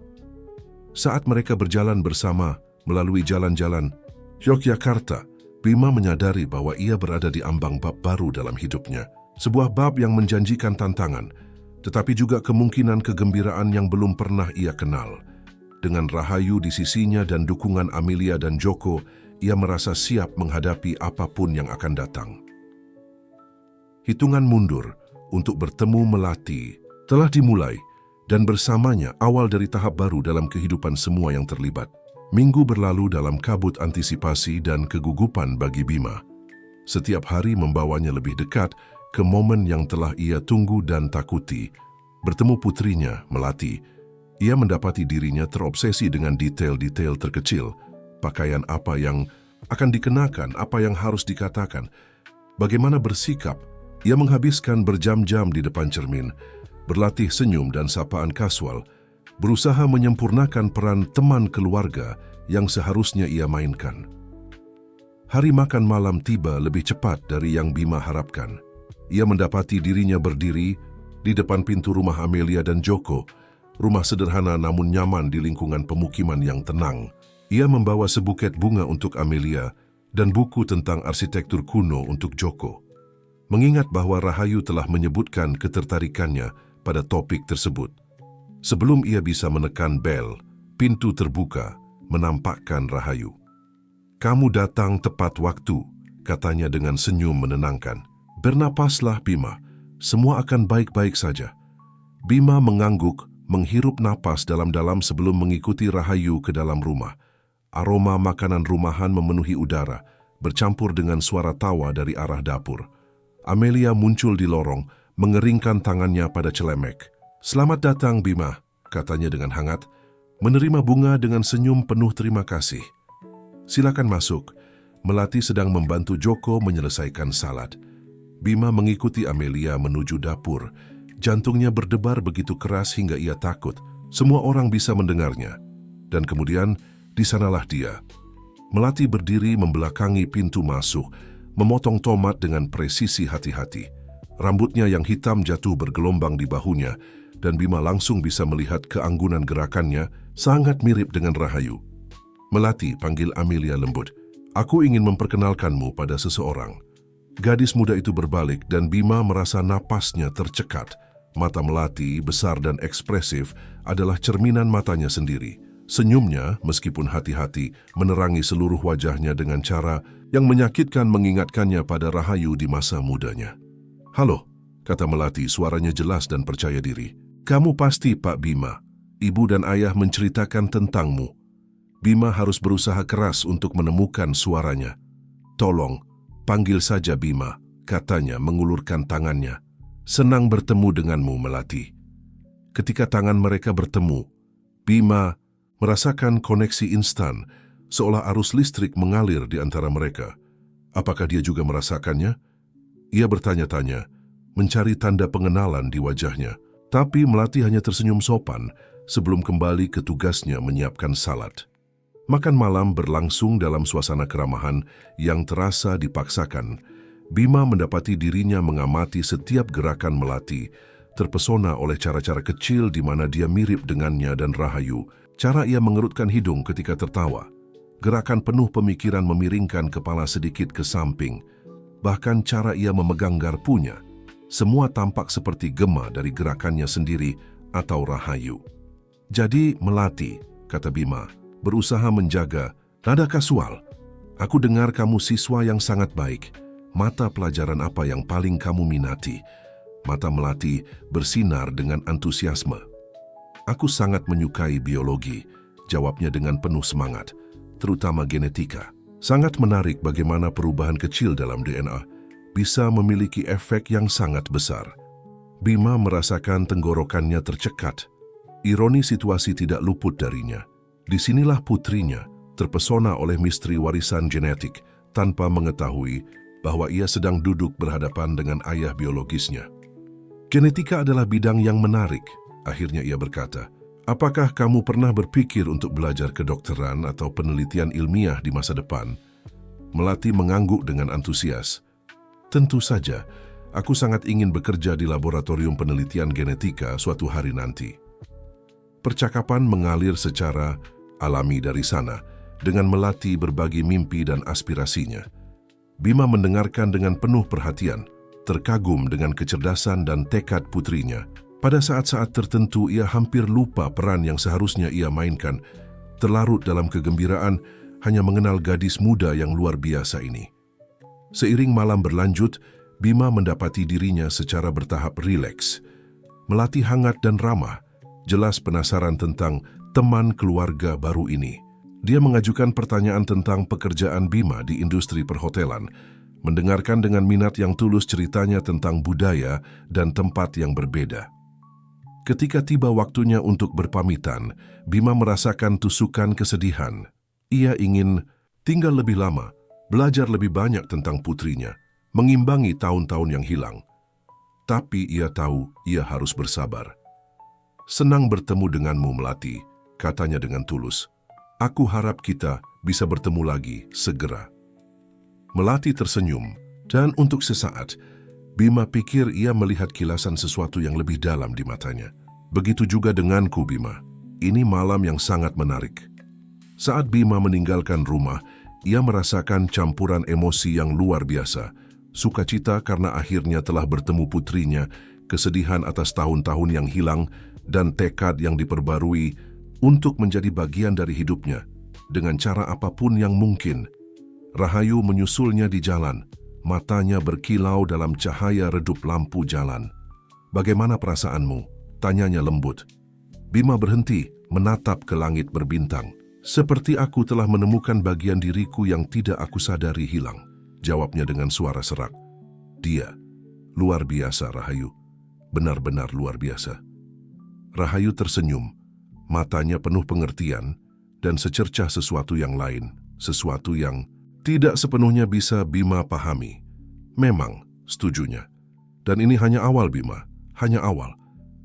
Saat mereka berjalan bersama melalui jalan-jalan Yogyakarta, Bima menyadari bahwa ia berada di ambang bab baru dalam hidupnya. Sebuah bab yang menjanjikan tantangan, tetapi juga kemungkinan kegembiraan yang belum pernah ia kenal. Dengan Rahayu di sisinya dan dukungan Amelia dan Joko, ia merasa siap menghadapi apapun yang akan datang. Hitungan mundur untuk bertemu Melati telah dimulai, dan bersamanya awal dari tahap baru dalam kehidupan semua yang terlibat. Minggu berlalu dalam kabut antisipasi dan kegugupan bagi Bima. Setiap hari membawanya lebih dekat ke momen yang telah ia tunggu dan takuti. Bertemu putrinya, Melati, ia mendapati dirinya terobsesi dengan detail-detail terkecil. Pakaian apa yang akan dikenakan, apa yang harus dikatakan, bagaimana bersikap. Ia menghabiskan berjam-jam di depan cermin, berlatih senyum dan sapaan kasual, berusaha menyempurnakan peran teman keluarga yang seharusnya ia mainkan. Hari makan malam tiba lebih cepat dari yang Bima harapkan. Ia mendapati dirinya berdiri di depan pintu rumah Amelia dan Joko, rumah sederhana namun nyaman di lingkungan pemukiman yang tenang. Ia membawa sebuket bunga untuk Amelia dan buku tentang arsitektur kuno untuk Joko. Mengingat bahwa Rahayu telah menyebutkan ketertarikannya pada topik tersebut. Sebelum ia bisa menekan bel, pintu terbuka, menampakkan Rahayu. "Kamu datang tepat waktu," katanya dengan senyum menenangkan. "Bernapaslah, Bima. Semua akan baik-baik saja." Bima mengangguk, menghirup napas dalam-dalam sebelum mengikuti Rahayu ke dalam rumah. Aroma makanan rumahan memenuhi udara, bercampur dengan suara tawa dari arah dapur. Amelia muncul di lorong, mengeringkan tangannya pada celemek. "Selamat datang, Bima," katanya dengan hangat, menerima bunga dengan senyum penuh terima kasih. "Silakan masuk." Melati sedang membantu Joko menyelesaikan salad. Bima mengikuti Amelia menuju dapur. Jantungnya berdebar begitu keras hingga ia takut. Semua orang bisa mendengarnya. Dan kemudian, di sanalah dia. Melati berdiri membelakangi pintu masuk, memotong tomat dengan presisi hati-hati. Rambutnya yang hitam jatuh bergelombang di bahunya, dan Bima langsung bisa melihat keanggunan gerakannya sangat mirip dengan Rahayu. "Melati," panggil Amelia lembut. "Aku ingin memperkenalkanmu pada seseorang." Gadis muda itu berbalik dan Bima merasa napasnya tercekat. Mata Melati, besar dan ekspresif, adalah cerminan matanya sendiri. Senyumnya, meskipun hati-hati, menerangi seluruh wajahnya dengan cara yang menyakitkan mengingatkannya pada Rahayu di masa mudanya. "Halo," kata Melati, suaranya jelas dan percaya diri. "Kamu pasti Pak Bima. Ibu dan ayah menceritakan tentangmu." Bima harus berusaha keras untuk menemukan suaranya. "Tolong, panggil saja Bima," katanya mengulurkan tangannya. "Senang bertemu denganmu, Melati." Ketika tangan mereka bertemu, Bima merasakan koneksi instan, seolah arus listrik mengalir di antara mereka. Apakah dia juga merasakannya? Ia bertanya-tanya, mencari tanda pengenalan di wajahnya. Tapi Melati hanya tersenyum sopan sebelum kembali ke tugasnya menyiapkan salad. Makan malam berlangsung dalam suasana keramahan yang terasa dipaksakan. Bima mendapati dirinya mengamati setiap gerakan Melati, terpesona oleh cara-cara kecil di mana dia mirip dengannya dan Rahayu. Cara ia mengerutkan hidung ketika tertawa, gerakan penuh pemikiran memiringkan kepala sedikit ke samping, bahkan cara ia memegang garpunya. Semua tampak seperti gema dari gerakannya sendiri atau Rahayu. "Jadi Melati," kata Bima, berusaha menjaga nada kasual. "Aku dengar kamu siswa yang sangat baik. Mata pelajaran apa yang paling kamu minati?" Mata Melati bersinar dengan antusiasme. "Aku sangat menyukai biologi," jawabnya dengan penuh semangat, "terutama genetika. Sangat menarik bagaimana perubahan kecil dalam DNA bisa memiliki efek yang sangat besar." Bima merasakan tenggorokannya tercekat. Ironi situasi tidak luput darinya. Disinilah putrinya terpesona oleh misteri warisan genetik tanpa mengetahui bahwa ia sedang duduk berhadapan dengan ayah biologisnya. "Genetika adalah bidang yang menarik," akhirnya ia berkata. "Apakah kamu pernah berpikir untuk belajar kedokteran atau penelitian ilmiah di masa depan?" Melati mengangguk dengan antusias. "Tentu saja, aku sangat ingin bekerja di laboratorium penelitian genetika suatu hari nanti." Percakapan mengalir secara alami dari sana, dengan Melati berbagi mimpi dan aspirasinya. Bima mendengarkan dengan penuh perhatian, terkagum dengan kecerdasan dan tekad putrinya. Pada saat-saat tertentu ia hampir lupa peran yang seharusnya ia mainkan, terlarut dalam kegembiraan hanya mengenal gadis muda yang luar biasa ini. Seiring malam berlanjut, Bima mendapati dirinya secara bertahap rileks. Melati hangat dan ramah, jelas penasaran tentang teman keluarga baru ini. Dia mengajukan pertanyaan tentang pekerjaan Bima di industri perhotelan, mendengarkan dengan minat yang tulus ceritanya tentang budaya dan tempat yang berbeda. Ketika tiba waktunya untuk berpamitan, Bima merasakan tusukan kesedihan. Ia ingin tinggal lebih lama, belajar lebih banyak tentang putrinya, mengimbangi tahun-tahun yang hilang. Tapi ia tahu ia harus bersabar. "Senang bertemu denganmu, Melati," katanya dengan tulus. "Aku harap kita bisa bertemu lagi segera." Melati tersenyum, dan untuk sesaat, Bima pikir ia melihat kilasan sesuatu yang lebih dalam di matanya. "Begitu juga denganku, Bima. Ini malam yang sangat menarik." Saat Bima meninggalkan rumah, ia merasakan campuran emosi yang luar biasa. Sukacita karena akhirnya telah bertemu putrinya, kesedihan atas tahun-tahun yang hilang, dan tekad yang diperbarui untuk menjadi bagian dari hidupnya dengan cara apapun yang mungkin. Rahayu menyusulnya di jalan, matanya berkilau dalam cahaya redup lampu jalan. "Bagaimana perasaanmu?" tanyanya lembut. Bima berhenti, menatap ke langit berbintang. Seperti aku telah menemukan bagian diriku yang tidak aku sadari hilang, jawabnya dengan suara serak. Dia, luar biasa Rahayu, benar-benar luar biasa. Rahayu tersenyum, matanya penuh pengertian dan secercah sesuatu yang lain, sesuatu yang tidak sepenuhnya bisa Bima pahami. Memang, setujunya. Dan ini hanya awal Bima, hanya awal.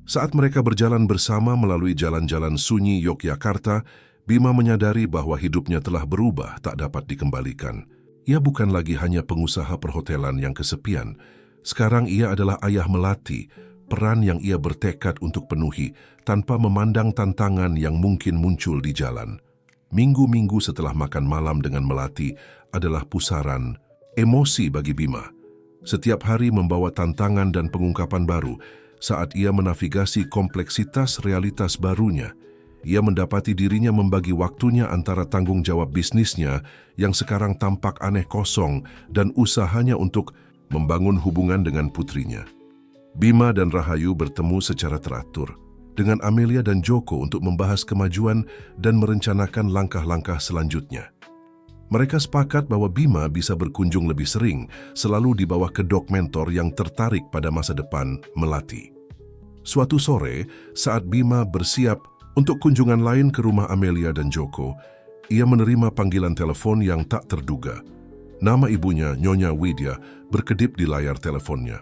Saat mereka berjalan bersama melalui jalan-jalan sunyi Yogyakarta, Bima menyadari bahwa hidupnya telah berubah tak dapat dikembalikan. Ia bukan lagi hanya pengusaha perhotelan yang kesepian. Sekarang ia adalah ayah melati, peran yang ia bertekad untuk penuhi tanpa memandang tantangan yang mungkin muncul di jalan. Minggu-minggu setelah makan malam dengan melati adalah pusaran emosi bagi Bima. Setiap hari membawa tantangan dan pengungkapan baru. Saat ia menavigasi kompleksitas realitas barunya, ia mendapati dirinya membagi waktunya antara tanggung jawab bisnisnya yang sekarang tampak aneh kosong dan usahanya untuk membangun hubungan dengan putrinya. Bima dan Rahayu bertemu secara teratur dengan Amelia dan Joko untuk membahas kemajuan dan merencanakan langkah-langkah selanjutnya. Mereka sepakat bahwa Bima bisa berkunjung lebih sering, selalu di bawah kedok mentor yang tertarik pada masa depan melati. Suatu sore, saat Bima bersiap untuk kunjungan lain ke rumah Amelia dan Joko, ia menerima panggilan telepon yang tak terduga. Nama ibunya, Nyonya Widya, berkedip di layar teleponnya.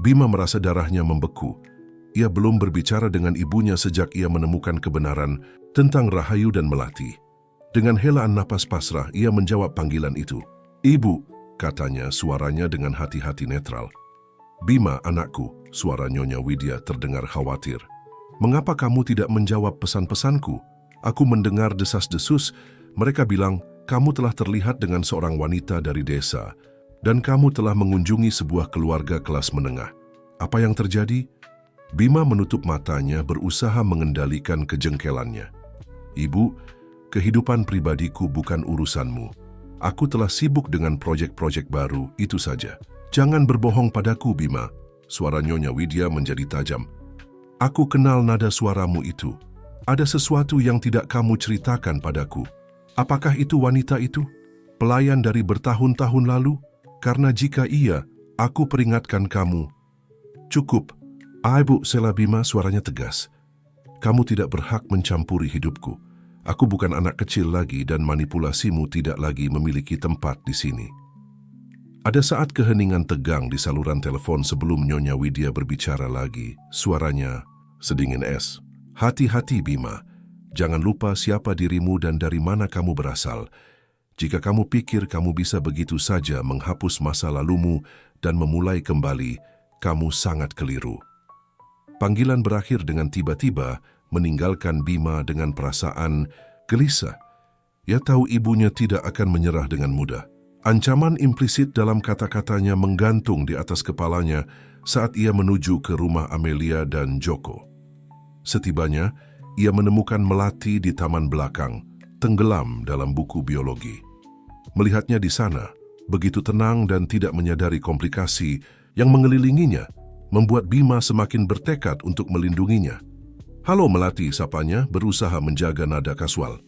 Bima merasa darahnya membeku. Ia belum berbicara dengan ibunya sejak ia menemukan kebenaran tentang Rahayu dan Melati. Dengan helaan napas pasrah, ia menjawab panggilan itu. "Ibu," katanya, suaranya dengan hati-hati netral. "Bima, anakku," suara Nyonya Widya terdengar khawatir. "Mengapa kamu tidak menjawab pesan-pesanku? Aku mendengar desas-desus. Mereka bilang, kamu telah terlihat dengan seorang wanita dari desa, dan kamu telah mengunjungi sebuah keluarga kelas menengah. Apa yang terjadi?" Bima menutup matanya, berusaha mengendalikan kejengkelannya. "Ibu, kehidupan pribadiku bukan urusanmu. Aku telah sibuk dengan proyek-proyek baru, itu saja. Jangan berbohong padaku, Bima." Suara Nyonya Widya menjadi tajam. "Aku kenal nada suaramu itu. Ada sesuatu yang tidak kamu ceritakan padaku. Apakah itu wanita itu? Pelayan dari bertahun-tahun lalu? Karena jika iya, aku peringatkan kamu." "Cukup." "Ibu," sela Bima, suaranya tegas. "Kamu tidak berhak mencampuri hidupku. Aku bukan anak kecil lagi dan manipulasimu tidak lagi memiliki tempat di sini." Ada saat keheningan tegang di saluran telepon sebelum Nyonya Widya berbicara lagi. Suaranya sedingin es. "Hati-hati Bima, jangan lupa siapa dirimu dan dari mana kamu berasal. Jika kamu pikir kamu bisa begitu saja menghapus masa lalumu dan memulai kembali, kamu sangat keliru." Panggilan berakhir dengan tiba-tiba, meninggalkan Bima dengan perasaan gelisah. Ia tahu ibunya tidak akan menyerah dengan mudah. Ancaman implisit dalam kata-katanya menggantung di atas kepalanya saat ia menuju ke rumah Amelia dan Joko. Setibanya, ia menemukan Melati di taman belakang, tenggelam dalam buku biologi. Melihatnya di sana, begitu tenang dan tidak menyadari komplikasi yang mengelilinginya, membuat Bima semakin bertekad untuk melindunginya. "Halo Melati," sapanya, berusaha menjaga nada kasual.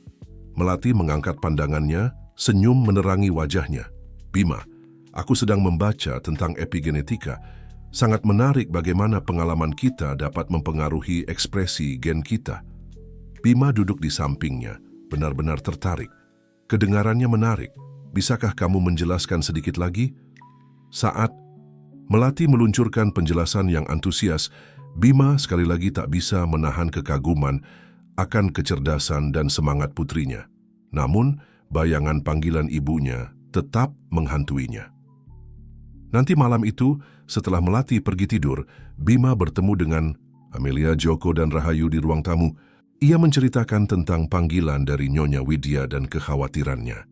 Melati mengangkat pandangannya, senyum menerangi wajahnya. "Bima, aku sedang membaca tentang epigenetika. Sangat menarik bagaimana pengalaman kita dapat mempengaruhi ekspresi gen kita." Bima duduk di sampingnya, benar-benar tertarik. Kedengarannya menarik. "Bisakah kamu menjelaskan sedikit lagi?" Saat Melati meluncurkan penjelasan yang antusias, Bima sekali lagi tak bisa menahan kekaguman akan kecerdasan dan semangat putrinya. Namun, bayangan panggilan ibunya tetap menghantuinya. Nanti malam itu, setelah Melati pergi tidur, Bima bertemu dengan Amelia, Joko, dan Rahayu di ruang tamu. Ia menceritakan tentang panggilan dari Nyonya Widya dan kekhawatirannya.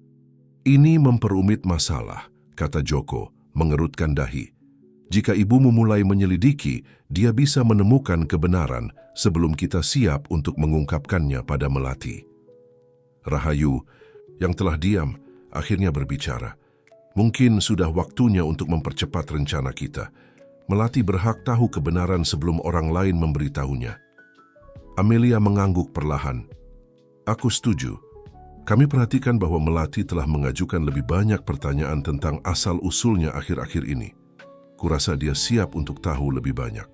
"Ini memperumit masalah," kata Joko, mengerutkan dahi. "Jika ibumu mulai menyelidiki, dia bisa menemukan kebenaran sebelum kita siap untuk mengungkapkannya pada Melati." Rahayu, yang telah diam, akhirnya berbicara. "Mungkin sudah waktunya untuk mempercepat rencana kita. Melati berhak tahu kebenaran sebelum orang lain memberitahunya." Amelia mengangguk perlahan. Aku setuju. Kami perhatikan bahwa Melati telah mengajukan lebih banyak pertanyaan tentang asal-usulnya akhir-akhir ini. Kurasa dia siap untuk tahu lebih banyak.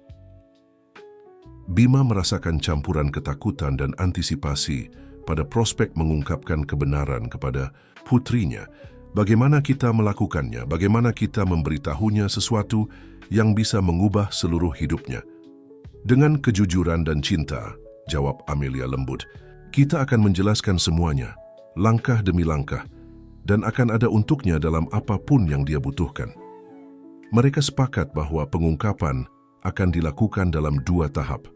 Bima merasakan campuran ketakutan dan antisipasi pada prospek mengungkapkan kebenaran kepada putrinya. Bagaimana kita melakukannya? Bagaimana kita memberitahunya sesuatu yang bisa mengubah seluruh hidupnya? Dengan kejujuran dan cinta, jawab Amelia lembut, kita akan menjelaskan semuanya, langkah demi langkah, dan akan ada untuknya dalam apapun yang dia butuhkan. Mereka sepakat bahwa pengungkapan akan dilakukan dalam 2 tahap.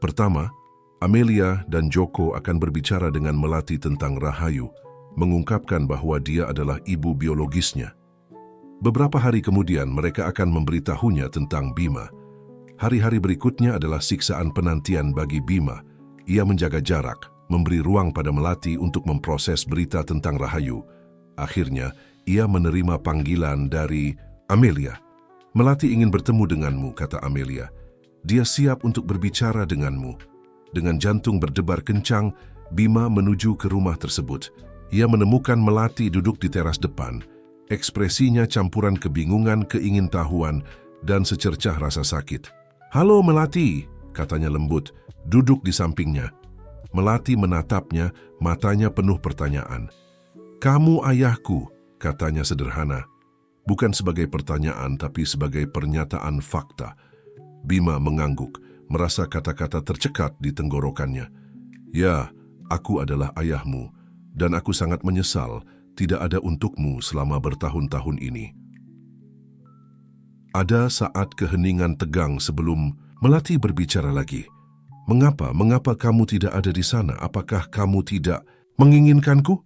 Pertama, Amelia dan Joko akan berbicara dengan Melati tentang Rahayu, mengungkapkan bahwa dia adalah ibu biologisnya. Beberapa hari kemudian mereka akan memberitahunya tentang Bima. Hari-hari berikutnya adalah siksaan penantian bagi Bima. Ia menjaga jarak, memberi ruang pada Melati untuk memproses berita tentang Rahayu. Akhirnya, ia menerima panggilan dari Amelia. Melati ingin bertemu denganmu, kata Amelia. Dia siap untuk berbicara denganmu. Dengan jantung berdebar kencang, Bima menuju ke rumah tersebut. Ia menemukan Melati duduk di teras depan. Ekspresinya campuran kebingungan, keingintahuan, dan secercah rasa sakit. "Halo Melati," katanya lembut, duduk di sampingnya. Melati menatapnya, matanya penuh pertanyaan. "Kamu ayahku," katanya sederhana. Bukan sebagai pertanyaan, tapi sebagai pernyataan fakta. Bima mengangguk, merasa kata-kata tercekat di tenggorokannya. "Ya, aku adalah ayahmu, dan aku sangat menyesal tidak ada untukmu selama bertahun-tahun ini." Ada saat keheningan tegang sebelum Melati berbicara lagi. Mengapa kamu tidak ada di sana? Apakah kamu tidak menginginkanku?"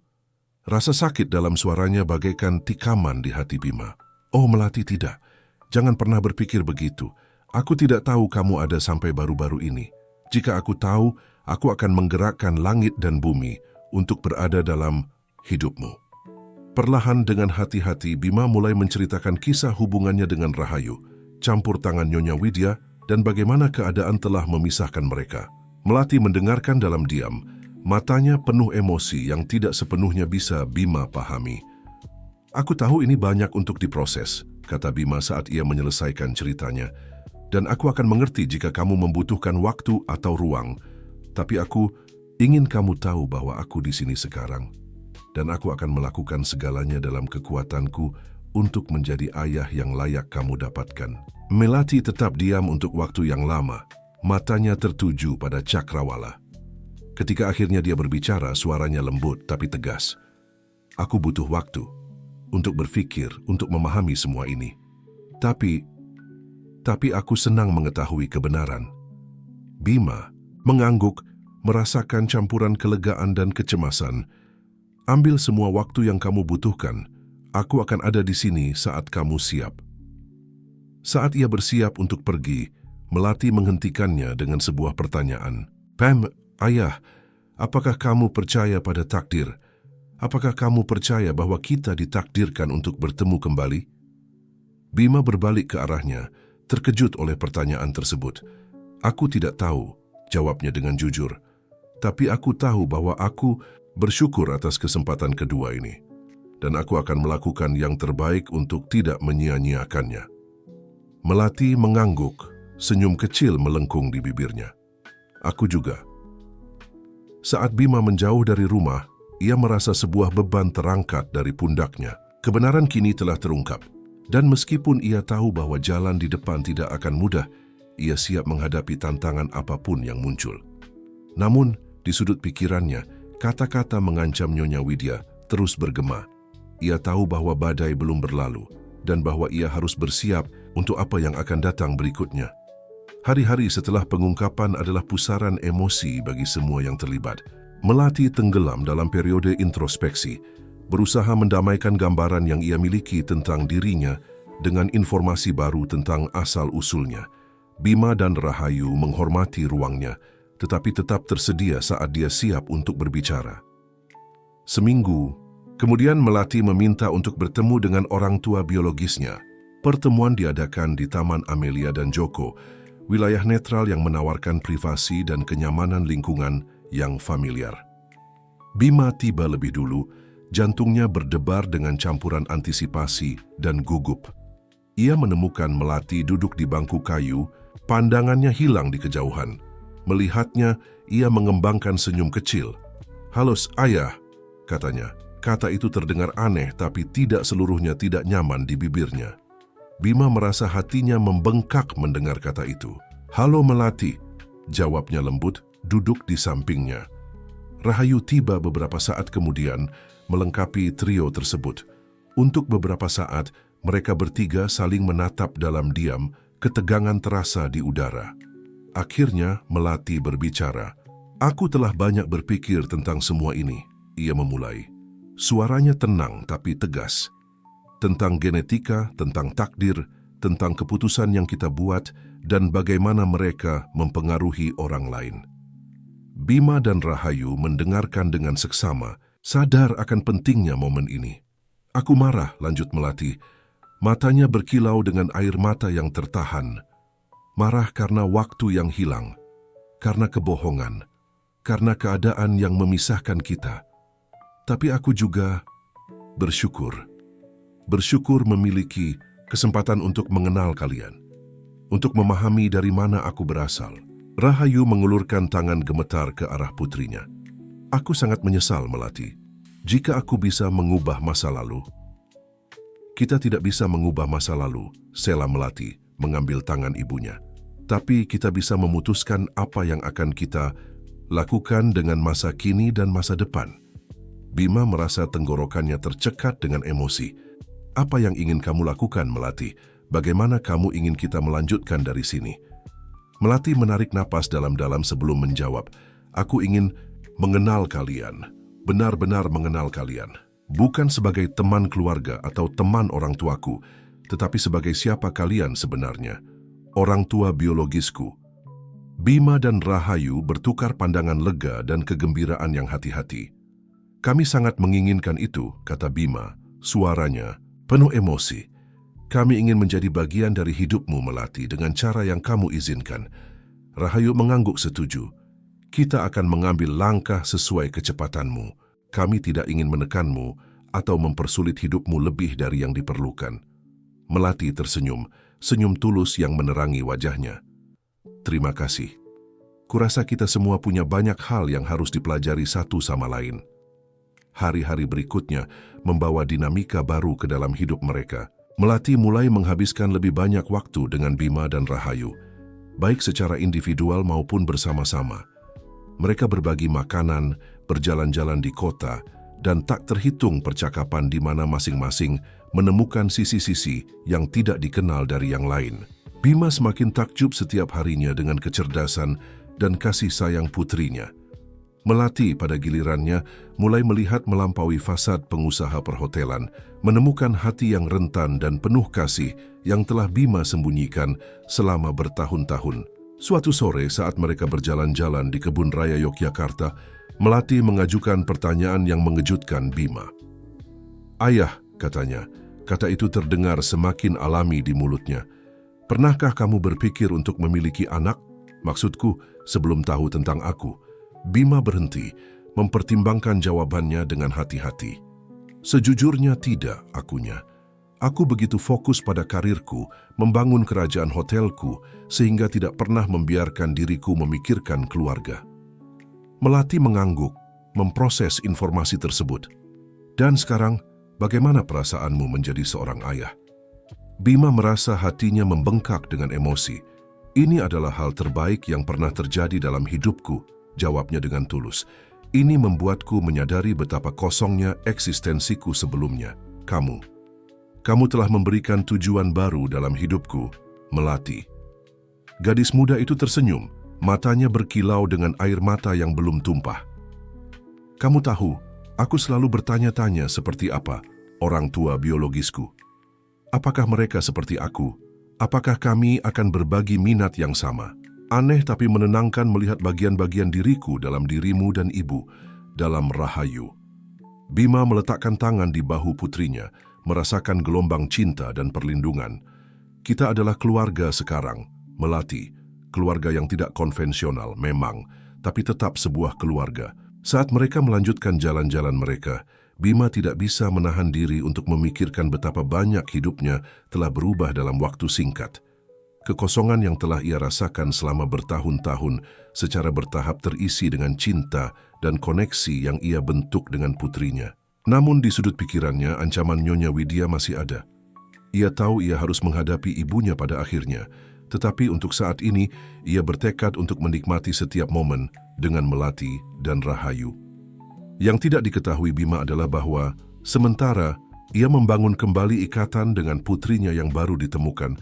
Rasa sakit dalam suaranya bagaikan tikaman di hati Bima. "Oh Melati, tidak. Jangan pernah berpikir begitu. Aku tidak tahu kamu ada sampai baru-baru ini. Jika aku tahu, aku akan menggerakkan langit dan bumi untuk berada dalam hidupmu." Perlahan dengan hati-hati, Bima mulai menceritakan kisah hubungannya dengan Rahayu, campur tangan Nyonya Widya, dan bagaimana keadaan telah memisahkan mereka. Melati mendengarkan dalam diam, matanya penuh emosi yang tidak sepenuhnya bisa Bima pahami. "Aku tahu ini banyak untuk diproses," kata Bima saat ia menyelesaikan ceritanya. "Dan aku akan mengerti jika kamu membutuhkan waktu atau ruang. Tapi aku ingin kamu tahu bahwa aku di sini sekarang. Dan aku akan melakukan segalanya dalam kekuatanku untuk menjadi ayah yang layak kamu dapatkan." Melati tetap diam untuk waktu yang lama. Matanya tertuju pada Cakrawala. Ketika akhirnya dia berbicara, suaranya lembut tapi tegas. "Aku butuh waktu untuk berpikir, untuk memahami semua ini. Tapi aku senang mengetahui kebenaran." Bima mengangguk, merasakan campuran kelegaan dan kecemasan. "Ambil semua waktu yang kamu butuhkan. Aku akan ada di sini saat kamu siap." Saat ia bersiap untuk pergi, Melati menghentikannya dengan sebuah pertanyaan. "Pam, ayah, apakah kamu percaya pada takdir? Apakah kamu percaya bahwa kita ditakdirkan untuk bertemu kembali?" Bima berbalik ke arahnya, terkejut oleh pertanyaan tersebut. "Aku tidak tahu," jawabnya dengan jujur. "Tapi aku tahu bahwa aku bersyukur atas kesempatan kedua ini. Dan aku akan melakukan yang terbaik untuk tidak menyia-nyiakannya." Melati mengangguk, senyum kecil melengkung di bibirnya. "Aku juga." Saat Bima menjauh dari rumah, ia merasa sebuah beban terangkat dari pundaknya. Kebenaran kini telah terungkap. Dan meskipun ia tahu bahwa jalan di depan tidak akan mudah, ia siap menghadapi tantangan apapun yang muncul. Namun, di sudut pikirannya, kata-kata mengancam Nyonya Widya terus bergema. Ia tahu bahwa badai belum berlalu, dan bahwa ia harus bersiap untuk apa yang akan datang berikutnya. Hari-hari setelah pengungkapan adalah pusaran emosi bagi semua yang terlibat. Melati tenggelam dalam periode introspeksi, berusaha mendamaikan gambaran yang ia miliki tentang dirinya dengan informasi baru tentang asal-usulnya. Bima dan Rahayu menghormati ruangnya, tetapi tetap tersedia saat dia siap untuk berbicara. Seminggu kemudian Melati meminta untuk bertemu dengan orang tua biologisnya. Pertemuan diadakan di Taman Amelia dan Joko. Wilayah netral yang menawarkan privasi dan kenyamanan lingkungan yang familiar. Bima tiba lebih dulu, jantungnya berdebar dengan campuran antisipasi dan gugup. Ia menemukan Melati duduk di bangku kayu, pandangannya hilang di kejauhan. Melihatnya, ia mengembangkan senyum kecil. "Halo, ayah," katanya. Kata itu terdengar aneh, tapi tidak seluruhnya tidak nyaman di bibirnya. Bima merasa hatinya membengkak mendengar kata itu. "Halo Melati," jawabnya lembut, duduk di sampingnya. Rahayu tiba beberapa saat kemudian, melengkapi trio tersebut. Untuk beberapa saat, mereka bertiga saling menatap dalam diam, ketegangan terasa di udara. Akhirnya, Melati berbicara. "Aku telah banyak berpikir tentang semua ini," ia memulai. Suaranya tenang tapi tegas. Tentang genetika, tentang takdir, tentang keputusan yang kita buat, dan bagaimana mereka mempengaruhi orang lain. Bima dan Rahayu mendengarkan dengan seksama, sadar akan pentingnya momen ini. "Aku marah," lanjut Melati. Matanya berkilau dengan air mata yang tertahan. Marah karena waktu yang hilang, karena kebohongan, karena keadaan yang memisahkan kita. Tapi aku juga bersyukur. Bersyukur memiliki kesempatan untuk mengenal kalian, untuk memahami dari mana aku berasal. Rahayu mengulurkan tangan gemetar ke arah putrinya. "Aku sangat menyesal, Melati. Jika aku bisa mengubah masa lalu." "Kita tidak bisa mengubah masa lalu," Sela Melati mengambil tangan ibunya. "Tapi kita bisa memutuskan apa yang akan kita lakukan dengan masa kini dan masa depan." Bima merasa tenggorokannya tercekat dengan emosi. "Apa yang ingin kamu lakukan, Melati? Bagaimana kamu ingin kita melanjutkan dari sini?" Melati menarik napas dalam-dalam sebelum menjawab. "Aku ingin mengenal kalian, benar-benar mengenal kalian. Bukan sebagai teman keluarga atau teman orang tuaku, tetapi sebagai siapa kalian sebenarnya, orang tua biologisku." Bima dan Rahayu bertukar pandangan lega dan kegembiraan yang hati-hati. "Kami sangat menginginkan itu," kata Bima, suaranya penuh emosi. "Kami ingin menjadi bagian dari hidupmu, Melati, dengan cara yang kamu izinkan." Rahayu mengangguk setuju. "Kita akan mengambil langkah sesuai kecepatanmu. Kami tidak ingin menekanmu atau mempersulit hidupmu lebih dari yang diperlukan." Melati tersenyum, senyum tulus yang menerangi wajahnya. "Terima kasih. Kurasa kita semua punya banyak hal yang harus dipelajari satu sama lain." Hari-hari berikutnya membawa dinamika baru ke dalam hidup mereka. Melati mulai menghabiskan lebih banyak waktu dengan Bima dan Rahayu, baik secara individual maupun bersama-sama. Mereka berbagi makanan, berjalan-jalan di kota, dan tak terhitung percakapan di mana masing-masing menemukan sisi-sisi yang tidak dikenal dari yang lain. Bima semakin takjub setiap harinya dengan kecerdasan dan kasih sayang putrinya. Melati pada gilirannya mulai melihat melampaui fasad pengusaha perhotelan, menemukan hati yang rentan dan penuh kasih yang telah Bima sembunyikan selama bertahun-tahun. Suatu sore saat mereka berjalan-jalan di kebun raya Yogyakarta, Melati mengajukan pertanyaan yang mengejutkan Bima. "Ayah," katanya, kata itu terdengar semakin alami di mulutnya. "Pernahkah kamu berpikir untuk memiliki anak? Maksudku, sebelum tahu tentang aku." Bima berhenti, mempertimbangkan jawabannya dengan hati-hati. "Sejujurnya tidak," akunya. "Aku begitu fokus pada karirku, membangun kerajaan hotelku, sehingga tidak pernah membiarkan diriku memikirkan keluarga." Melati mengangguk, memproses informasi tersebut. "Dan sekarang, bagaimana perasaanmu menjadi seorang ayah?" Bima merasa hatinya membengkak dengan emosi. "Ini adalah hal terbaik yang pernah terjadi dalam hidupku," jawabnya dengan tulus. "Ini membuatku menyadari betapa kosongnya eksistensiku sebelumnya. Kamu telah memberikan tujuan baru dalam hidupku, Melati." Gadis muda itu tersenyum, matanya berkilau dengan air mata yang belum tumpah. "Kamu tahu, aku selalu bertanya-tanya seperti apa orang tua biologisku. Apakah mereka seperti aku? Apakah kami akan berbagi minat yang sama? Aneh tapi menenangkan melihat bagian-bagian diriku dalam dirimu dan ibu, dalam Rahayu." Bima meletakkan tangan di bahu putrinya, merasakan gelombang cinta dan perlindungan. "Kita adalah keluarga sekarang, Melati. keluarga yang tidak konvensional memang, tapi tetap sebuah keluarga. Saat mereka melanjutkan jalan-jalan mereka, Bima tidak bisa menahan diri untuk memikirkan betapa banyak hidupnya telah berubah dalam waktu singkat. Kekosongan yang telah ia rasakan selama bertahun-tahun secara bertahap terisi dengan cinta dan koneksi yang ia bentuk dengan putrinya. Namun di sudut pikirannya, ancaman Nyonya Widya masih ada. Ia tahu ia harus menghadapi ibunya pada akhirnya, tetapi untuk saat ini ia bertekad untuk menikmati setiap momen dengan Melati dan Rahayu. Yang tidak diketahui Bima adalah bahwa sementara ia membangun kembali ikatan dengan putrinya yang baru ditemukan,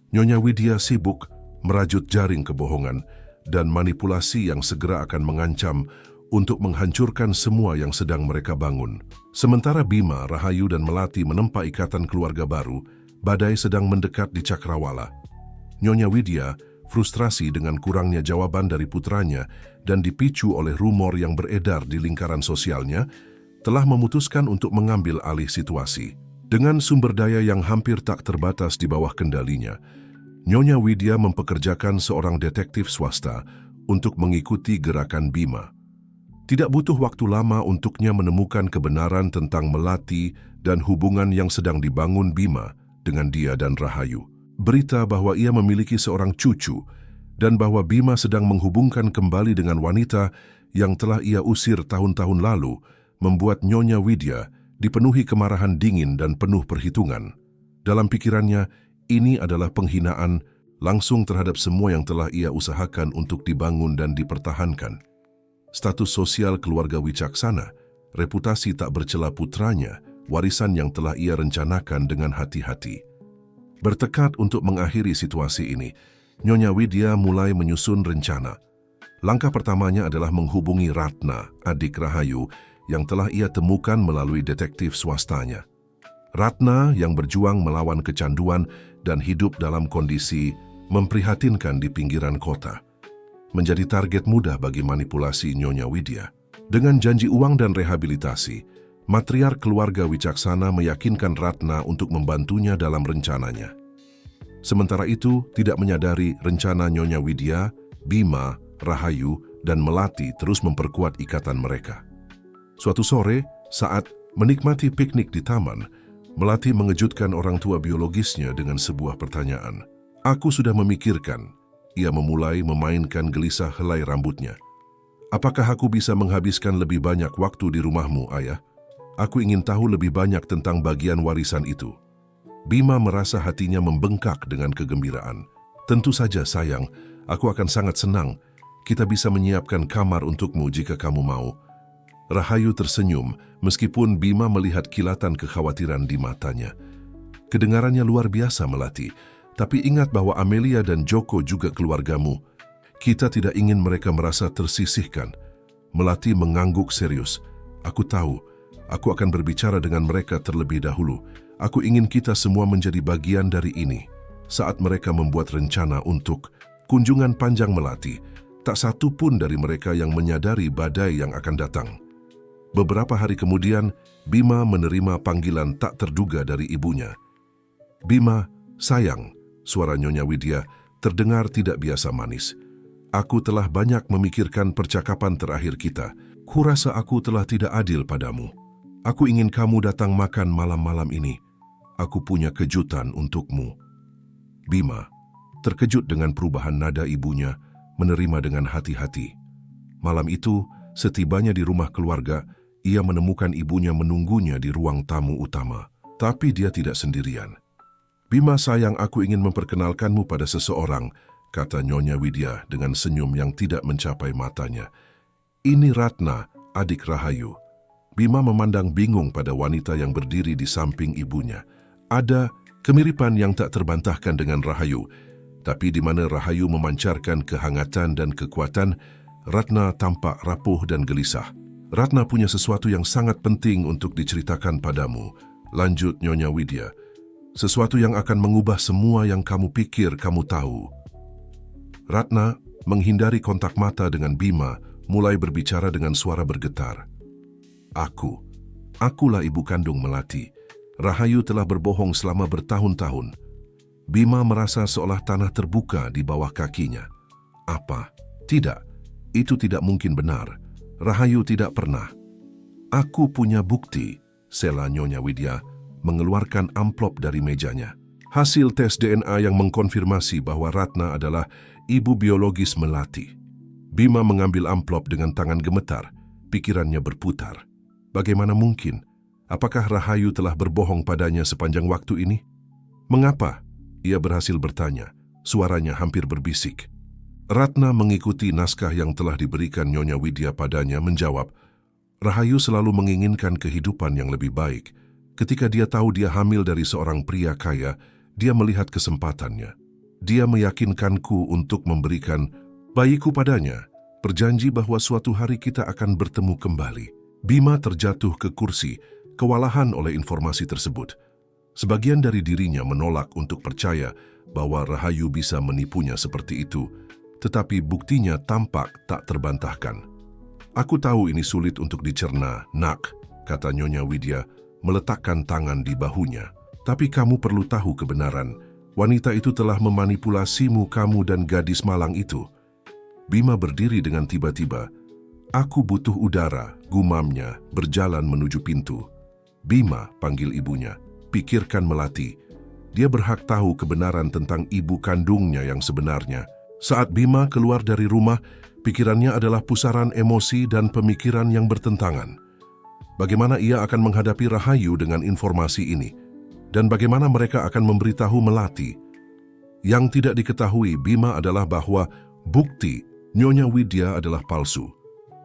Nyonya Widya sibuk merajut jaring kebohongan dan manipulasi yang segera akan mengancam untuk menghancurkan semua yang sedang mereka bangun. Sementara Bima, Rahayu dan Melati menempa ikatan keluarga baru, badai sedang mendekat di Cakrawala. Nyonya Widya frustrasi dengan kurangnya jawaban dari putranya dan dipicu oleh rumor yang beredar di lingkaran sosialnya, telah memutuskan untuk mengambil alih situasi. Dengan sumber daya yang hampir tak terbatas di bawah kendalinya, Nyonya Widya mempekerjakan seorang detektif swasta untuk mengikuti gerakan Bima. Tidak butuh waktu lama untuknya menemukan kebenaran tentang Melati dan hubungan yang sedang dibangun Bima dengan dia dan Rahayu. Berita bahwa ia memiliki seorang cucu dan bahwa Bima sedang menghubungkan kembali dengan wanita yang telah ia usir tahun-tahun lalu membuat Nyonya Widya dipenuhi kemarahan dingin dan penuh perhitungan. Dalam pikirannya, ini adalah penghinaan langsung terhadap semua yang telah ia usahakan untuk dibangun dan dipertahankan. Status sosial keluarga wicaksana, reputasi tak bercela putranya, warisan yang telah ia rencanakan dengan hati-hati. Bertekad untuk mengakhiri situasi ini, Nyonya Widya mulai menyusun rencana. Langkah pertamanya adalah menghubungi Ratna, adik Rahayu, yang telah ia temukan melalui detektif swastanya. Ratna yang berjuang melawan kecanduan dan hidup dalam kondisi memprihatinkan di pinggiran kota, menjadi target mudah bagi manipulasi Nyonya Widya. Dengan janji uang dan rehabilitasi, matriark keluarga wicaksana meyakinkan Ratna untuk membantunya dalam rencananya. Sementara itu, tidak menyadari rencana Nyonya Widya, Bima, Rahayu, dan Melati terus memperkuat ikatan mereka. Suatu sore, saat menikmati piknik di taman, Melati mengejutkan orang tua biologisnya dengan sebuah pertanyaan. "Aku sudah memikirkan." Ia memulai memainkan gelisah helai rambutnya. "Apakah aku bisa menghabiskan lebih banyak waktu di rumahmu, Ayah? Aku ingin tahu lebih banyak tentang bagian warisan itu." Bima merasa hatinya membengkak dengan kegembiraan. "Tentu saja, sayang. Aku akan sangat senang. Kita bisa menyiapkan kamar untukmu jika kamu mau." Rahayu tersenyum, meskipun Bima melihat kilatan kekhawatiran di matanya. "Kedengarannya luar biasa, Melati. Tapi ingat bahwa Amelia dan Joko juga keluargamu. Kita tidak ingin mereka merasa tersisihkan." Melati mengangguk serius. "Aku tahu. Aku akan berbicara dengan mereka terlebih dahulu. Aku ingin kita semua menjadi bagian dari ini." Saat mereka membuat rencana untuk kunjungan panjang Melati, tak satu pun dari mereka yang menyadari badai yang akan datang. Beberapa hari kemudian, Bima menerima panggilan tak terduga dari ibunya. "Bima, sayang," suara Nyonya Widya terdengar tidak biasa manis. "Aku telah banyak memikirkan percakapan terakhir kita. Kurasa aku telah tidak adil padamu. Aku ingin kamu datang makan malam-malam ini. Aku punya kejutan untukmu." Bima, terkejut dengan perubahan nada ibunya, menerima dengan hati-hati. Malam itu, setibanya di rumah keluarga, ia menemukan ibunya menunggunya di ruang tamu utama. Tapi dia tidak sendirian. "Bima, sayang, aku ingin memperkenalkanmu pada seseorang," kata Nyonya Widya dengan senyum yang tidak mencapai matanya. "Ini Ratna, adik Rahayu." Bima memandang bingung pada wanita yang berdiri di samping ibunya. Ada kemiripan yang tak terbantahkan dengan Rahayu, tapi di mana Rahayu memancarkan kehangatan dan kekuatan, Ratna tampak rapuh dan gelisah. "Ratna punya sesuatu yang sangat penting untuk diceritakan padamu," lanjut Nyonya Widya. "Sesuatu yang akan mengubah semua yang kamu pikir kamu tahu." Ratna menghindari kontak mata dengan Bima, mulai berbicara dengan suara bergetar. Akulah ibu kandung Melati. Rahayu telah berbohong selama bertahun-tahun." Bima merasa seolah tanah terbuka di bawah kakinya. Apa? Tidak, itu tidak mungkin benar. Rahayu tidak pernah. Aku punya bukti, sela Nyonya Widya, mengeluarkan amplop dari mejanya. Hasil tes DNA yang mengkonfirmasi bahwa Ratna adalah ibu biologis Melati. Bima mengambil amplop dengan tangan gemetar, pikirannya berputar. Bagaimana mungkin? Apakah Rahayu telah berbohong padanya sepanjang waktu ini? Mengapa? Ia berhasil bertanya, suaranya hampir berbisik. Ratna mengikuti naskah yang telah diberikan Nyonya Widya padanya menjawab, Rahayu selalu menginginkan kehidupan yang lebih baik. Ketika dia tahu dia hamil dari seorang pria kaya, dia melihat kesempatannya. Dia meyakinkanku untuk memberikan bayiku padanya, berjanji bahwa suatu hari kita akan bertemu kembali. Bima terjatuh ke kursi, kewalahan oleh informasi tersebut. Sebagian dari dirinya menolak untuk percaya bahwa Rahayu bisa menipunya seperti itu, tetapi buktinya tampak tak terbantahkan. Aku tahu ini sulit untuk dicerna, nak, kata Nyonya Widya, meletakkan tangan di bahunya. Tapi kamu perlu tahu kebenaran. Wanita itu telah memanipulasimu, kamu dan gadis malang itu. Bima berdiri dengan tiba-tiba. Aku butuh udara, gumamnya, berjalan menuju pintu. Bima, panggil ibunya. Pikirkan Melati. Dia berhak tahu kebenaran tentang ibu kandungnya yang sebenarnya. Saat Bima keluar dari rumah, pikirannya adalah pusaran emosi dan pemikiran yang bertentangan. Bagaimana ia akan menghadapi Rahayu dengan informasi ini? Dan bagaimana mereka akan memberitahu Melati? Yang tidak diketahui Bima adalah bahwa bukti Nyonya Widya adalah palsu.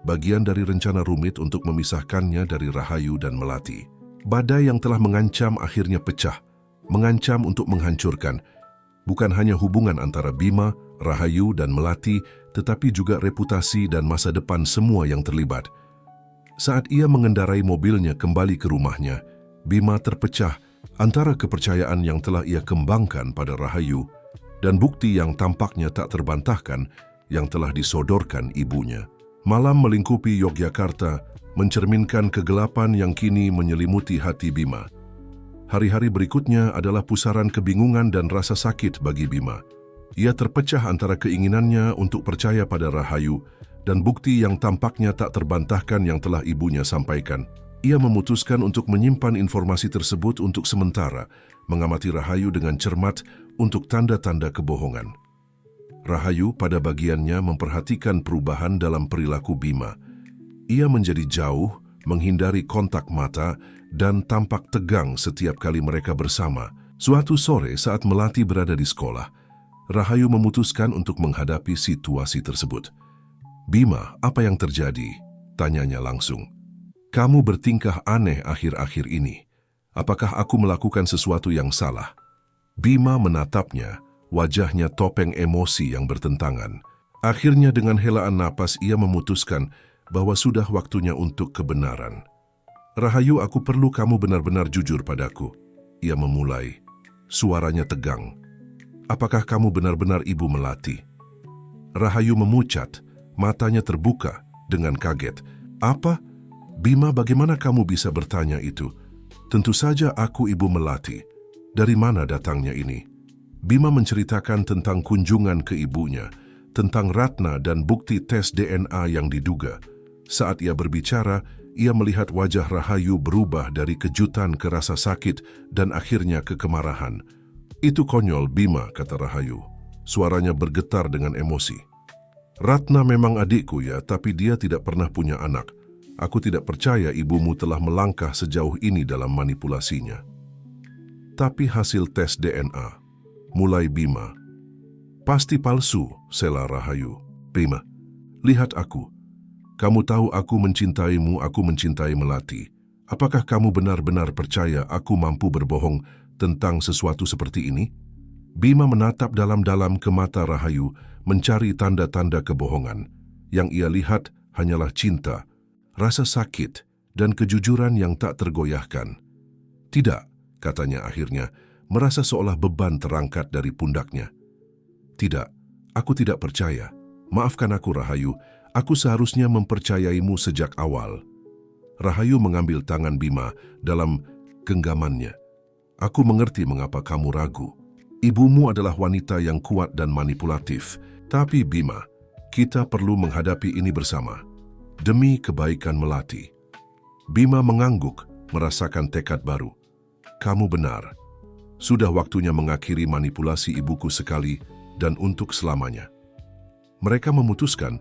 Bagian dari rencana rumit untuk memisahkannya dari Rahayu dan Melati. Badai yang telah mengancam akhirnya pecah, mengancam untuk menghancurkan bukan hanya hubungan antara Bima, Rahayu, dan Melati, tetapi juga reputasi dan masa depan semua yang terlibat. Saat ia mengendarai mobilnya kembali ke rumahnya, Bima terpecah antara kepercayaan yang telah ia kembangkan pada Rahayu dan bukti yang tampaknya tak terbantahkan yang telah disodorkan ibunya. Malam melingkupi Yogyakarta mencerminkan kegelapan yang kini menyelimuti hati Bima. Hari-hari berikutnya adalah pusaran kebingungan dan rasa sakit bagi Bima. Ia terpecah antara keinginannya untuk percaya pada Rahayu dan bukti yang tampaknya tak terbantahkan yang telah ibunya sampaikan. Ia memutuskan untuk menyimpan informasi tersebut untuk sementara, mengamati Rahayu dengan cermat untuk tanda-tanda kebohongan. Rahayu pada bagiannya memperhatikan perubahan dalam perilaku Bima. Ia menjadi jauh, menghindari kontak mata, dan tampak tegang setiap kali mereka bersama. Suatu sore saat Melati berada di sekolah, Rahayu memutuskan untuk menghadapi situasi tersebut. Bima, apa yang terjadi? Tanyanya langsung. Kamu bertingkah aneh akhir-akhir ini. Apakah aku melakukan sesuatu yang salah? Bima menatapnya, wajahnya topeng emosi yang bertentangan. Akhirnya dengan helaan napas ia memutuskan bahwa sudah waktunya untuk kebenaran. Rahayu, aku perlu kamu benar-benar jujur padaku. Ia memulai. Suaranya tegang. Apakah kamu benar-benar ibu Melati? Rahayu memucat, matanya terbuka dengan kaget. Apa? Bima, bagaimana kamu bisa bertanya itu? Tentu saja aku ibu Melati. Dari mana datangnya ini? Bima menceritakan tentang kunjungan ke ibunya, tentang Ratna dan bukti tes DNA yang diduga. Saat ia berbicara, ia melihat wajah Rahayu berubah dari kejutan ke rasa sakit dan akhirnya ke kemarahan. Itu konyol, Bima, kata Rahayu. Suaranya bergetar dengan emosi. Ratna memang adikku ya, tapi dia tidak pernah punya anak. Aku tidak percaya ibumu telah melangkah sejauh ini dalam manipulasinya. Tapi hasil tes DNA, mulai Bima. Pasti palsu, sela Rahayu. Bima, lihat aku. Kamu tahu aku mencintaimu, aku mencintai Melati. Apakah kamu benar-benar percaya aku mampu berbohong tentang sesuatu seperti ini? Bima menatap dalam-dalam ke mata Rahayu, mencari tanda-tanda kebohongan. Yang ia lihat hanyalah cinta, rasa sakit, dan kejujuran yang tak tergoyahkan. Tidak, katanya akhirnya, merasa seolah beban terangkat dari pundaknya. Tidak, aku tidak percaya. Maafkan aku, Rahayu. Aku seharusnya mempercayaimu sejak awal. Rahayu mengambil tangan Bima dalam genggamannya. Aku mengerti mengapa kamu ragu. Ibumu adalah wanita yang kuat dan manipulatif. Tapi Bima, Kita perlu menghadapi ini bersama. Demi kebaikan Melati. Bima mengangguk, merasakan tekad baru. Kamu benar. Sudah waktunya mengakhiri manipulasi ibuku sekali dan untuk selamanya. Mereka memutuskan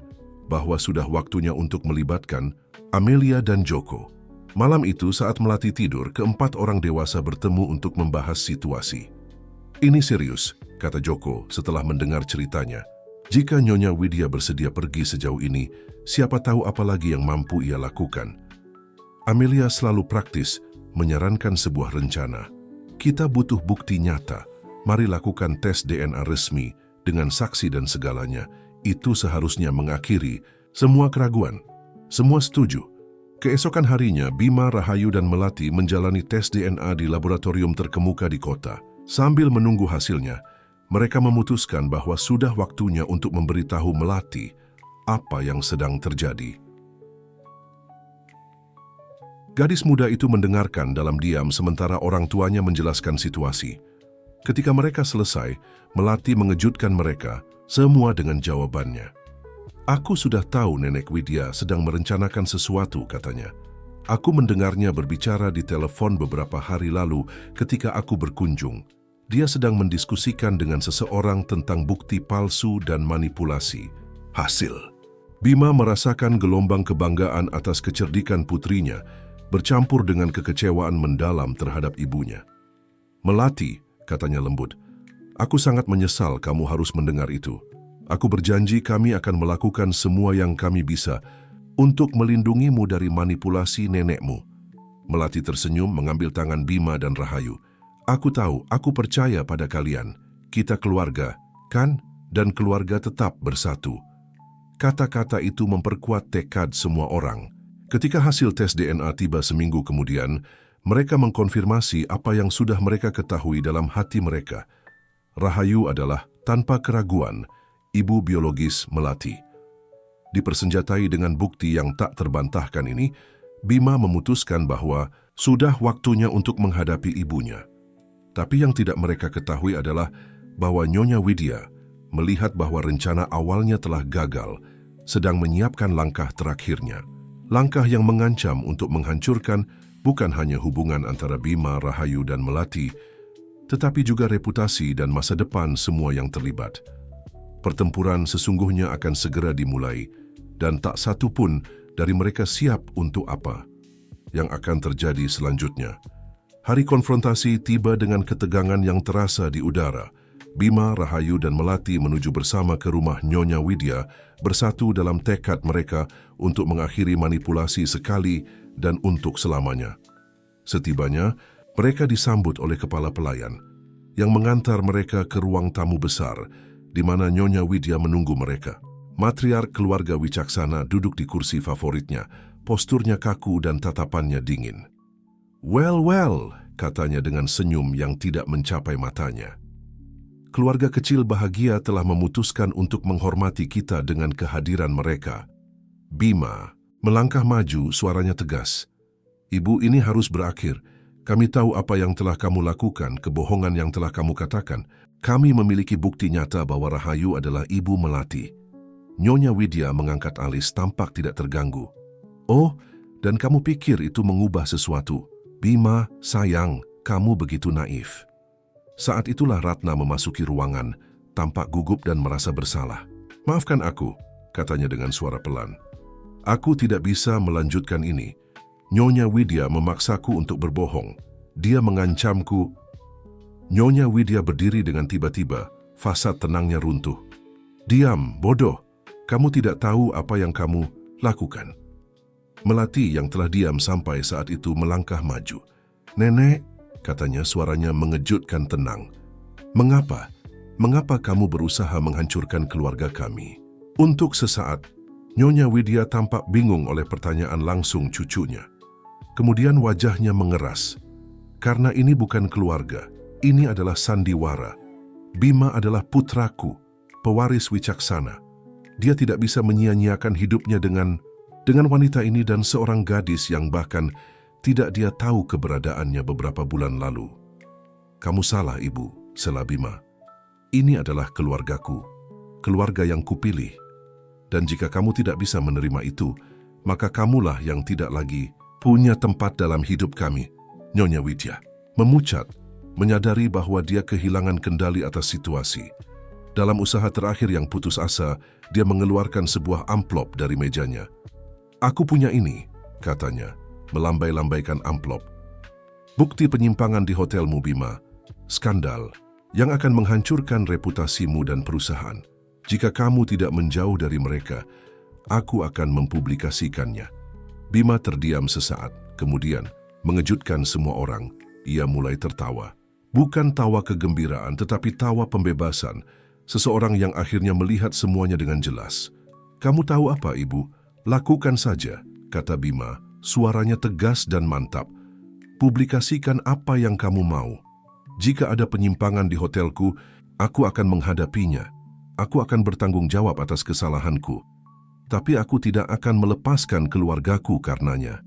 bahwa sudah waktunya untuk melibatkan Amelia dan Joko. Malam itu saat Melati tidur, keempat orang dewasa bertemu untuk membahas situasi. Ini serius, kata Joko setelah mendengar ceritanya. Jika Nyonya Widya bersedia pergi sejauh ini, siapa tahu apa lagi yang mampu ia lakukan. Amelia selalu praktis, menyarankan sebuah rencana. Kita butuh bukti nyata. Mari lakukan tes DNA resmi dengan saksi dan segalanya. Itu seharusnya mengakhiri semua keraguan. Semua setuju. Keesokan harinya, Bima, Rahayu, dan Melati menjalani tes DNA di laboratorium terkemuka di kota. Sambil menunggu hasilnya, mereka memutuskan bahwa sudah waktunya untuk memberitahu Melati apa yang sedang terjadi. Gadis muda itu mendengarkan dalam diam sementara orang tuanya menjelaskan situasi. Ketika mereka selesai, Melati mengejutkan mereka, semua dengan jawabannya. Aku sudah tahu Nenek Widya sedang merencanakan sesuatu, katanya. Aku mendengarnya berbicara di telepon beberapa hari lalu ketika aku berkunjung. Dia sedang mendiskusikan dengan seseorang tentang bukti palsu dan manipulasi. Hasil. Bima merasakan gelombang kebanggaan atas kecerdikan putrinya, bercampur dengan kekecewaan mendalam terhadap ibunya. Melati, katanya lembut, aku sangat menyesal kamu harus mendengar itu. Aku berjanji kami akan melakukan semua yang kami bisa untuk melindungimu dari manipulasi nenekmu. Melati tersenyum mengambil tangan Bima dan Rahayu. Aku tahu, aku percaya pada kalian. Kita keluarga, kan? Dan keluarga tetap bersatu. Kata-kata itu memperkuat tekad semua orang. Ketika hasil tes DNA tiba seminggu kemudian, mereka mengkonfirmasi apa yang sudah mereka ketahui dalam hati mereka. Rahayu adalah, tanpa keraguan, ibu biologis Melati. Dipersenjatai dengan bukti yang tak terbantahkan ini, Bima memutuskan bahwa sudah waktunya untuk menghadapi ibunya. Tapi yang tidak mereka ketahui adalah bahwa Nyonya Widya melihat bahwa rencana awalnya telah gagal, sedang menyiapkan langkah terakhirnya. Langkah yang mengancam untuk menghancurkan bukan hanya hubungan antara Bima, Rahayu, dan Melati, tetapi juga reputasi dan masa depan semua yang terlibat. Pertempuran sesungguhnya akan segera dimulai, dan tak satu pun dari mereka siap untuk apa yang akan terjadi selanjutnya. Hari konfrontasi tiba dengan ketegangan yang terasa di udara. Bima, Rahayu, dan Melati menuju bersama ke rumah Nyonya Widya, bersatu dalam tekad mereka untuk mengakhiri manipulasi sekali dan untuk selamanya. Setibanya, mereka disambut oleh kepala pelayan, yang mengantar mereka ke ruang tamu besar, di mana Nyonya Widya menunggu mereka. Matriark keluarga Wicaksana duduk di kursi favoritnya, posturnya kaku dan tatapannya dingin. Well, katanya dengan senyum yang tidak mencapai matanya. Keluarga kecil bahagia telah memutuskan untuk menghormati kita dengan kehadiran mereka. Bima melangkah maju, suaranya tegas. Ibu, ini harus berakhir. Kami tahu apa yang telah kamu lakukan, kebohongan yang telah kamu katakan. Kami memiliki bukti nyata bahwa Rahayu adalah ibu Melati. Nyonya Widya mengangkat alis tampak tidak terganggu. Oh, dan kamu pikir itu mengubah sesuatu? Bima, sayang, kamu begitu naif. Saat itulah Ratna memasuki ruangan, tampak gugup dan merasa bersalah. Maafkan aku, katanya dengan suara pelan. Aku tidak bisa melanjutkan ini. Nyonya Widya memaksaku untuk berbohong. Dia mengancamku. Nyonya Widya berdiri dengan tiba-tiba, fasad tenangnya runtuh. Diam, bodoh. Kamu tidak tahu apa yang kamu lakukan. Melati yang telah diam sampai saat itu melangkah maju. Nenek, katanya suaranya mengejutkan tenang. Mengapa? Mengapa kamu berusaha menghancurkan keluarga kami? Untuk sesaat, Nyonya Widya tampak bingung oleh pertanyaan langsung cucunya. Kemudian wajahnya mengeras. Karena ini bukan keluarga, ini adalah sandiwara. Bima adalah putraku, pewaris Wicaksana. Dia tidak bisa menyia-nyiakan hidupnya dengan wanita ini dan seorang gadis yang bahkan tidak dia tahu keberadaannya beberapa bulan lalu. Kamu salah, Ibu, sela Bima. Ini adalah keluargaku, keluarga yang kupilih. Dan jika kamu tidak bisa menerima itu, maka kamulah yang tidak lagi punya tempat dalam hidup kami. Nyonya Widya memucat, menyadari bahwa dia kehilangan kendali atas situasi. Dalam usaha terakhir yang putus asa, dia mengeluarkan sebuah amplop dari mejanya. "Aku punya ini," katanya, melambai-lambaikan amplop. "Bukti penyimpangan di hotelmu, Bima. Skandal yang akan menghancurkan reputasimu dan perusahaan. Jika kamu tidak menjauh dari mereka, aku akan mempublikasikannya." Bima terdiam sesaat, kemudian mengejutkan semua orang. Ia mulai tertawa. Bukan tawa kegembiraan, tetapi tawa pembebasan. Seseorang yang akhirnya melihat semuanya dengan jelas. "Kamu tahu apa, Ibu? Lakukan saja," kata Bima, suaranya tegas dan mantap. "Publikasikan apa yang kamu mau. Jika ada penyimpangan di hotelku, aku akan menghadapinya. Aku akan bertanggung jawab atas kesalahanku. Tapi aku tidak akan melepaskan keluargaku karenanya."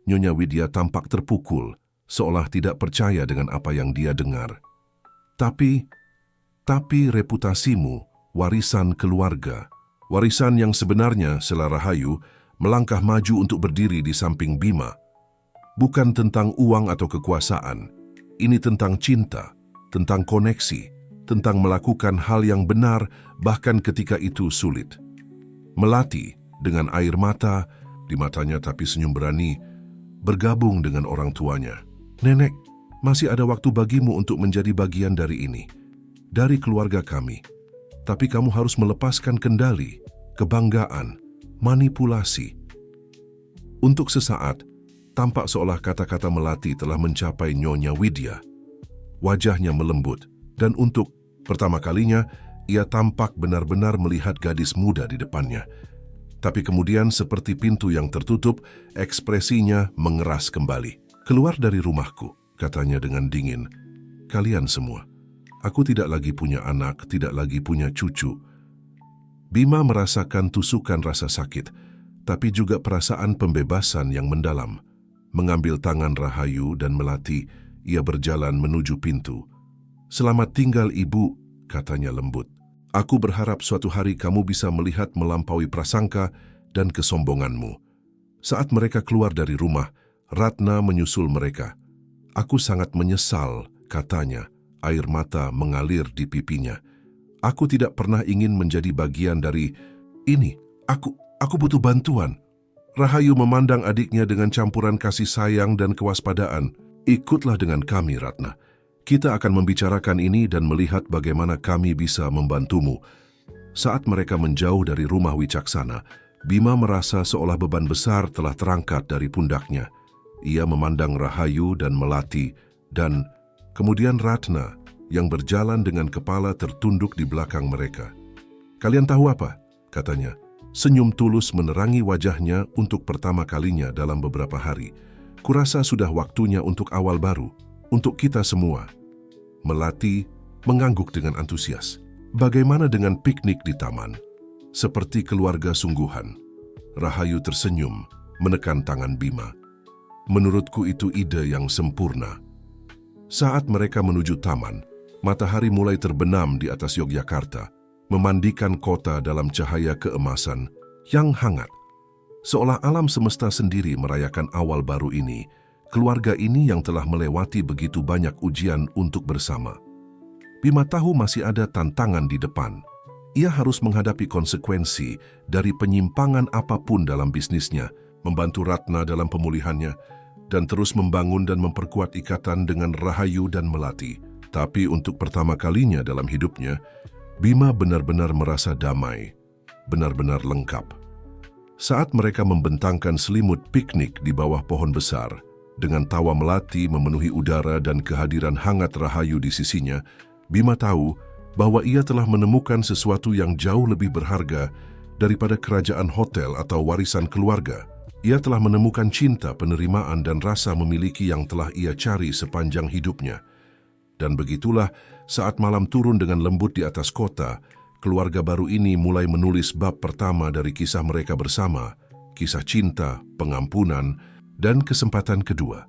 Nyonya Widya tampak terpukul, seolah tidak percaya dengan apa yang dia dengar. Tapi reputasimu, warisan keluarga. Warisan yang sebenarnya, Sela Rahayu melangkah maju untuk berdiri di samping Bima. "Bukan tentang uang atau kekuasaan. Ini tentang cinta, tentang koneksi, tentang melakukan hal yang benar bahkan ketika itu sulit." Melati dengan air mata di matanya tapi senyum berani bergabung dengan orang tuanya. "Nenek, masih ada waktu bagimu untuk menjadi bagian dari ini, dari keluarga kami. Tapi kamu harus melepaskan kendali, kebanggaan, manipulasi." Untuk sesaat, tampak seolah kata-kata Melati telah mencapai Nyonya Widya. Wajahnya melembut, dan untuk pertama kalinya, ia tampak benar-benar melihat gadis muda di depannya. Tapi kemudian seperti pintu yang tertutup, ekspresinya mengeras kembali. "Keluar dari rumahku," katanya dengan dingin. "Kalian semua. Aku tidak lagi punya anak, tidak lagi punya cucu." Bima merasakan tusukan rasa sakit, tapi juga perasaan pembebasan yang mendalam. Mengambil tangan Rahayu dan Melati, ia berjalan menuju pintu. "Selamat tinggal, Ibu," katanya lembut. "Aku berharap suatu hari kamu bisa melihat melampaui prasangka dan kesombonganmu." Saat mereka keluar dari rumah, Ratna menyusul mereka. "Aku sangat menyesal," katanya, air mata mengalir di pipinya. "Aku tidak pernah ingin menjadi bagian dari ini. Aku butuh bantuan." Rahayu memandang adiknya dengan campuran kasih sayang dan kewaspadaan. "Ikutlah dengan kami, Ratna. Kita akan membicarakan ini dan melihat bagaimana kami bisa membantumu." Saat mereka menjauh dari rumah Wicaksana, Bima merasa seolah beban besar telah terangkat dari pundaknya. Ia memandang Rahayu dan Melati, dan kemudian Ratna yang berjalan dengan kepala tertunduk di belakang mereka. "Kalian tahu apa?" katanya. Senyum tulus menerangi wajahnya untuk pertama kalinya dalam beberapa hari. "Kurasa sudah waktunya untuk awal baru, untuk kita semua." Melati mengangguk dengan antusias. "Bagaimana dengan piknik di taman? Seperti keluarga sungguhan." Rahayu tersenyum, menekan tangan Bima. "Menurutku itu ide yang sempurna." Saat mereka menuju taman, matahari mulai terbenam di atas Yogyakarta, memandikan kota dalam cahaya keemasan yang hangat. Seolah alam semesta sendiri merayakan awal baru ini, keluarga ini yang telah melewati begitu banyak ujian untuk bersama. Bima tahu masih ada tantangan di depan. Ia harus menghadapi konsekuensi dari penyimpangan apapun dalam bisnisnya, membantu Ratna dalam pemulihannya, dan terus membangun dan memperkuat ikatan dengan Rahayu dan Melati. Tapi untuk pertama kalinya dalam hidupnya, Bima benar-benar merasa damai, benar-benar lengkap. Saat mereka membentangkan selimut piknik di bawah pohon besar, dengan tawa Melati memenuhi udara dan kehadiran hangat Rahayu di sisinya, Bima tahu bahwa ia telah menemukan sesuatu yang jauh lebih berharga daripada kerajaan hotel atau warisan keluarga. Ia telah menemukan cinta, penerimaan, dan rasa memiliki yang telah ia cari sepanjang hidupnya. Dan begitulah, saat malam turun dengan lembut di atas kota, keluarga baru ini mulai menulis bab pertama dari kisah mereka bersama, kisah cinta, pengampunan, dan kesempatan kedua.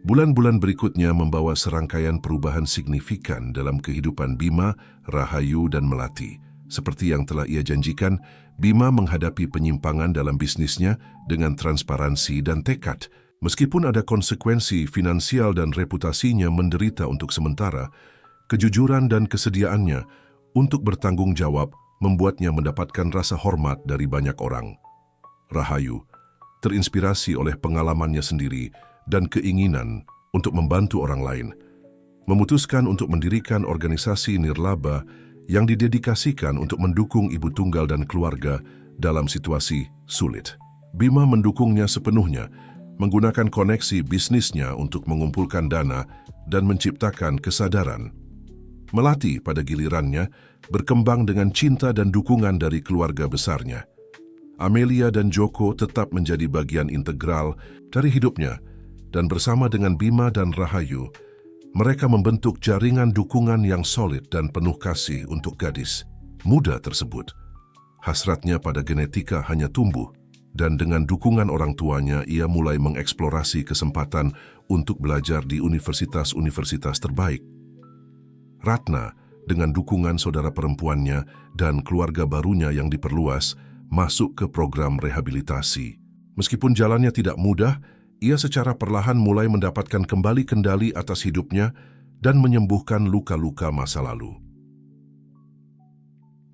Bulan-bulan berikutnya membawa serangkaian perubahan signifikan dalam kehidupan Bima, Rahayu, dan Melati. Seperti yang telah ia janjikan, Bima menghadapi penyimpangan dalam bisnisnya dengan transparansi dan tekad. Meskipun ada konsekuensi finansial dan reputasinya menderita untuk sementara, kejujuran dan kesediaannya untuk bertanggung jawab membuatnya mendapatkan rasa hormat dari banyak orang. Rahayu terinspirasi oleh pengalamannya sendiri dan keinginan untuk membantu orang lain, memutuskan untuk mendirikan organisasi nirlaba yang didedikasikan untuk mendukung ibu tunggal dan keluarga dalam situasi sulit. Bima mendukungnya sepenuhnya, menggunakan koneksi bisnisnya untuk mengumpulkan dana dan menciptakan kesadaran. Melati pada gilirannya berkembang dengan cinta dan dukungan dari keluarga besarnya. Amelia dan Joko tetap menjadi bagian integral dari hidupnya, dan bersama dengan Bima dan Rahayu, mereka membentuk jaringan dukungan yang solid dan penuh kasih untuk gadis muda tersebut. Hasratnya pada genetika hanya tumbuh, dan dengan dukungan orang tuanya ia mulai mengeksplorasi kesempatan untuk belajar di universitas-universitas terbaik. Ratna, dengan dukungan saudara perempuannya dan keluarga barunya yang diperluas, masuk ke program rehabilitasi. Meskipun jalannya tidak mudah, ia secara perlahan mulai mendapatkan kembali kendali atas hidupnya dan menyembuhkan luka-luka masa lalu.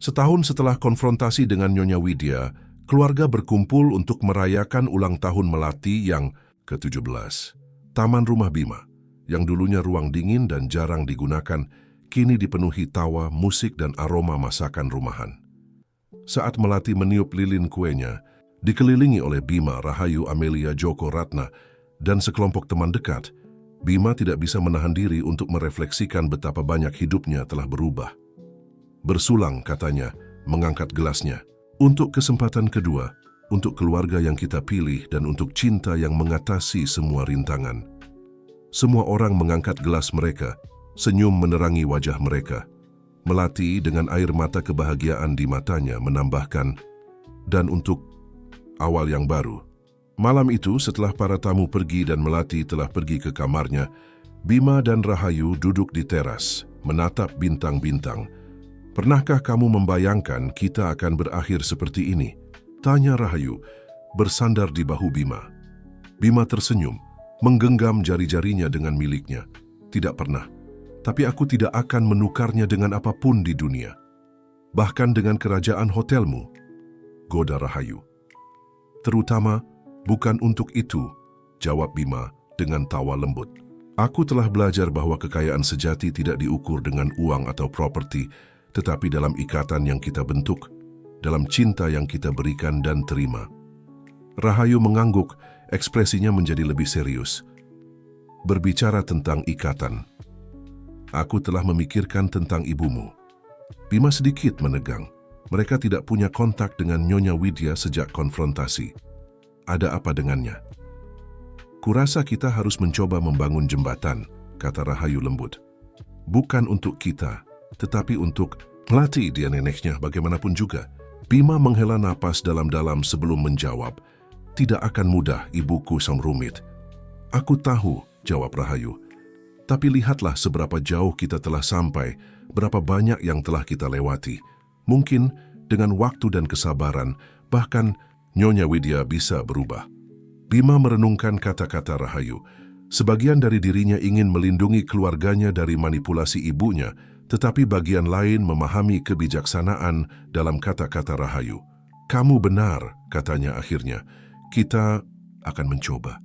Setahun setelah konfrontasi dengan Nyonya Widya, keluarga berkumpul untuk merayakan ulang tahun Melati yang ke-17. Taman Rumah Bima, yang dulunya ruang dingin dan jarang digunakan, kini dipenuhi tawa, musik, dan aroma masakan rumahan. Saat Melati meniup lilin kuenya, dikelilingi oleh Bima, Rahayu, Amelia, Joko, Ratna, dan sekelompok teman dekat, Bima tidak bisa menahan diri untuk merefleksikan betapa banyak hidupnya telah berubah. Bersulang, katanya, mengangkat gelasnya. Untuk kesempatan kedua, untuk keluarga yang kita pilih dan untuk cinta yang mengatasi semua rintangan. Semua orang mengangkat gelas mereka, senyum menerangi wajah mereka. Melati dengan air mata kebahagiaan di matanya menambahkan, dan untuk awal yang baru. Malam itu setelah para tamu pergi dan Melati telah pergi ke kamarnya, Bima dan Rahayu duduk di teras, menatap bintang-bintang. Pernahkah kamu membayangkan kita akan berakhir seperti ini? Tanya Rahayu, bersandar di bahu Bima. Bima tersenyum, menggenggam jari-jarinya dengan miliknya. Tidak pernah, tapi aku tidak akan menukarnya dengan apapun di dunia. Bahkan dengan kerajaan hotelmu, goda Rahayu. Terutama, bukan untuk itu, jawab Bima dengan tawa lembut. Aku telah belajar bahwa kekayaan sejati tidak diukur dengan uang atau properti, tetapi dalam ikatan yang kita bentuk, dalam cinta yang kita berikan dan terima. Rahayu mengangguk, ekspresinya menjadi lebih serius. Berbicara tentang ikatan, aku telah memikirkan tentang ibumu. Bima sedikit menegang. Mereka tidak punya kontak dengan Nyonya Widya sejak konfrontasi. Ada apa dengannya? Kurasa kita harus mencoba membangun jembatan, kata Rahayu lembut. Bukan untuk kita, tetapi untuk Melati, dia neneknya bagaimanapun juga. Bima menghela napas dalam-dalam sebelum menjawab. Tidak akan mudah, ibuku sang rumit. Aku tahu, jawab Rahayu. Tapi lihatlah seberapa jauh kita telah sampai, berapa banyak yang telah kita lewati. Mungkin dengan waktu dan kesabaran, bahkan Nyonya Widya bisa berubah. Bima merenungkan kata-kata Rahayu. Sebagian dari dirinya ingin melindungi keluarganya dari manipulasi ibunya, tetapi bagian lain memahami kebijaksanaan dalam kata-kata Rahayu. Kamu benar, katanya akhirnya. Kita akan mencoba.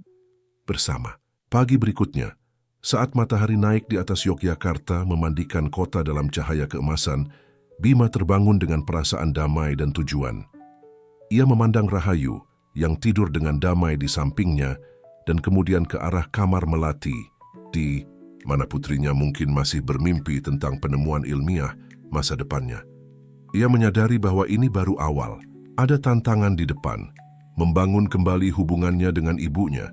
Bersama. Pagi berikutnya, saat matahari naik di atas Yogyakarta memandikan kota dalam cahaya keemasan, Bima terbangun dengan perasaan damai dan tujuan. Ia memandang Rahayu yang tidur dengan damai di sampingnya dan kemudian ke arah kamar Melati di mana putrinya mungkin masih bermimpi tentang penemuan ilmiah masa depannya. Ia menyadari bahwa ini baru awal. Ada tantangan di depan, membangun kembali hubungannya dengan ibunya,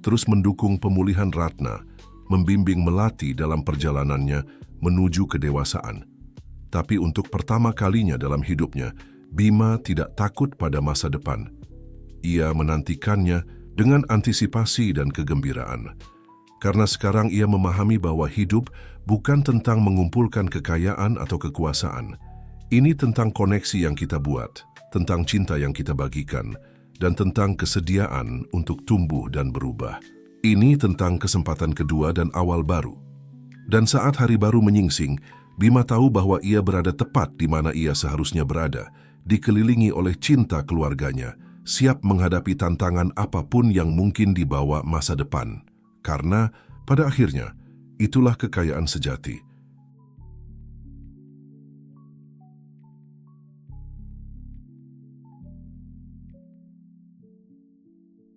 terus mendukung pemulihan Ratna, membimbing Melati dalam perjalanannya menuju kedewasaan. Tapi untuk pertama kalinya dalam hidupnya, Bima tidak takut pada masa depan. Ia menantikannya dengan antisipasi dan kegembiraan. Karena sekarang ia memahami bahwa hidup bukan tentang mengumpulkan kekayaan atau kekuasaan. Ini tentang koneksi yang kita buat, tentang cinta yang kita bagikan, dan tentang kesediaan untuk tumbuh dan berubah. Ini tentang kesempatan kedua dan awal baru. Dan saat hari baru menyingsing, Bima tahu bahwa ia berada tepat di mana ia seharusnya berada, dikelilingi oleh cinta keluarganya, siap menghadapi tantangan apapun yang mungkin dibawa masa depan. Karena, pada akhirnya, itulah kekayaan sejati,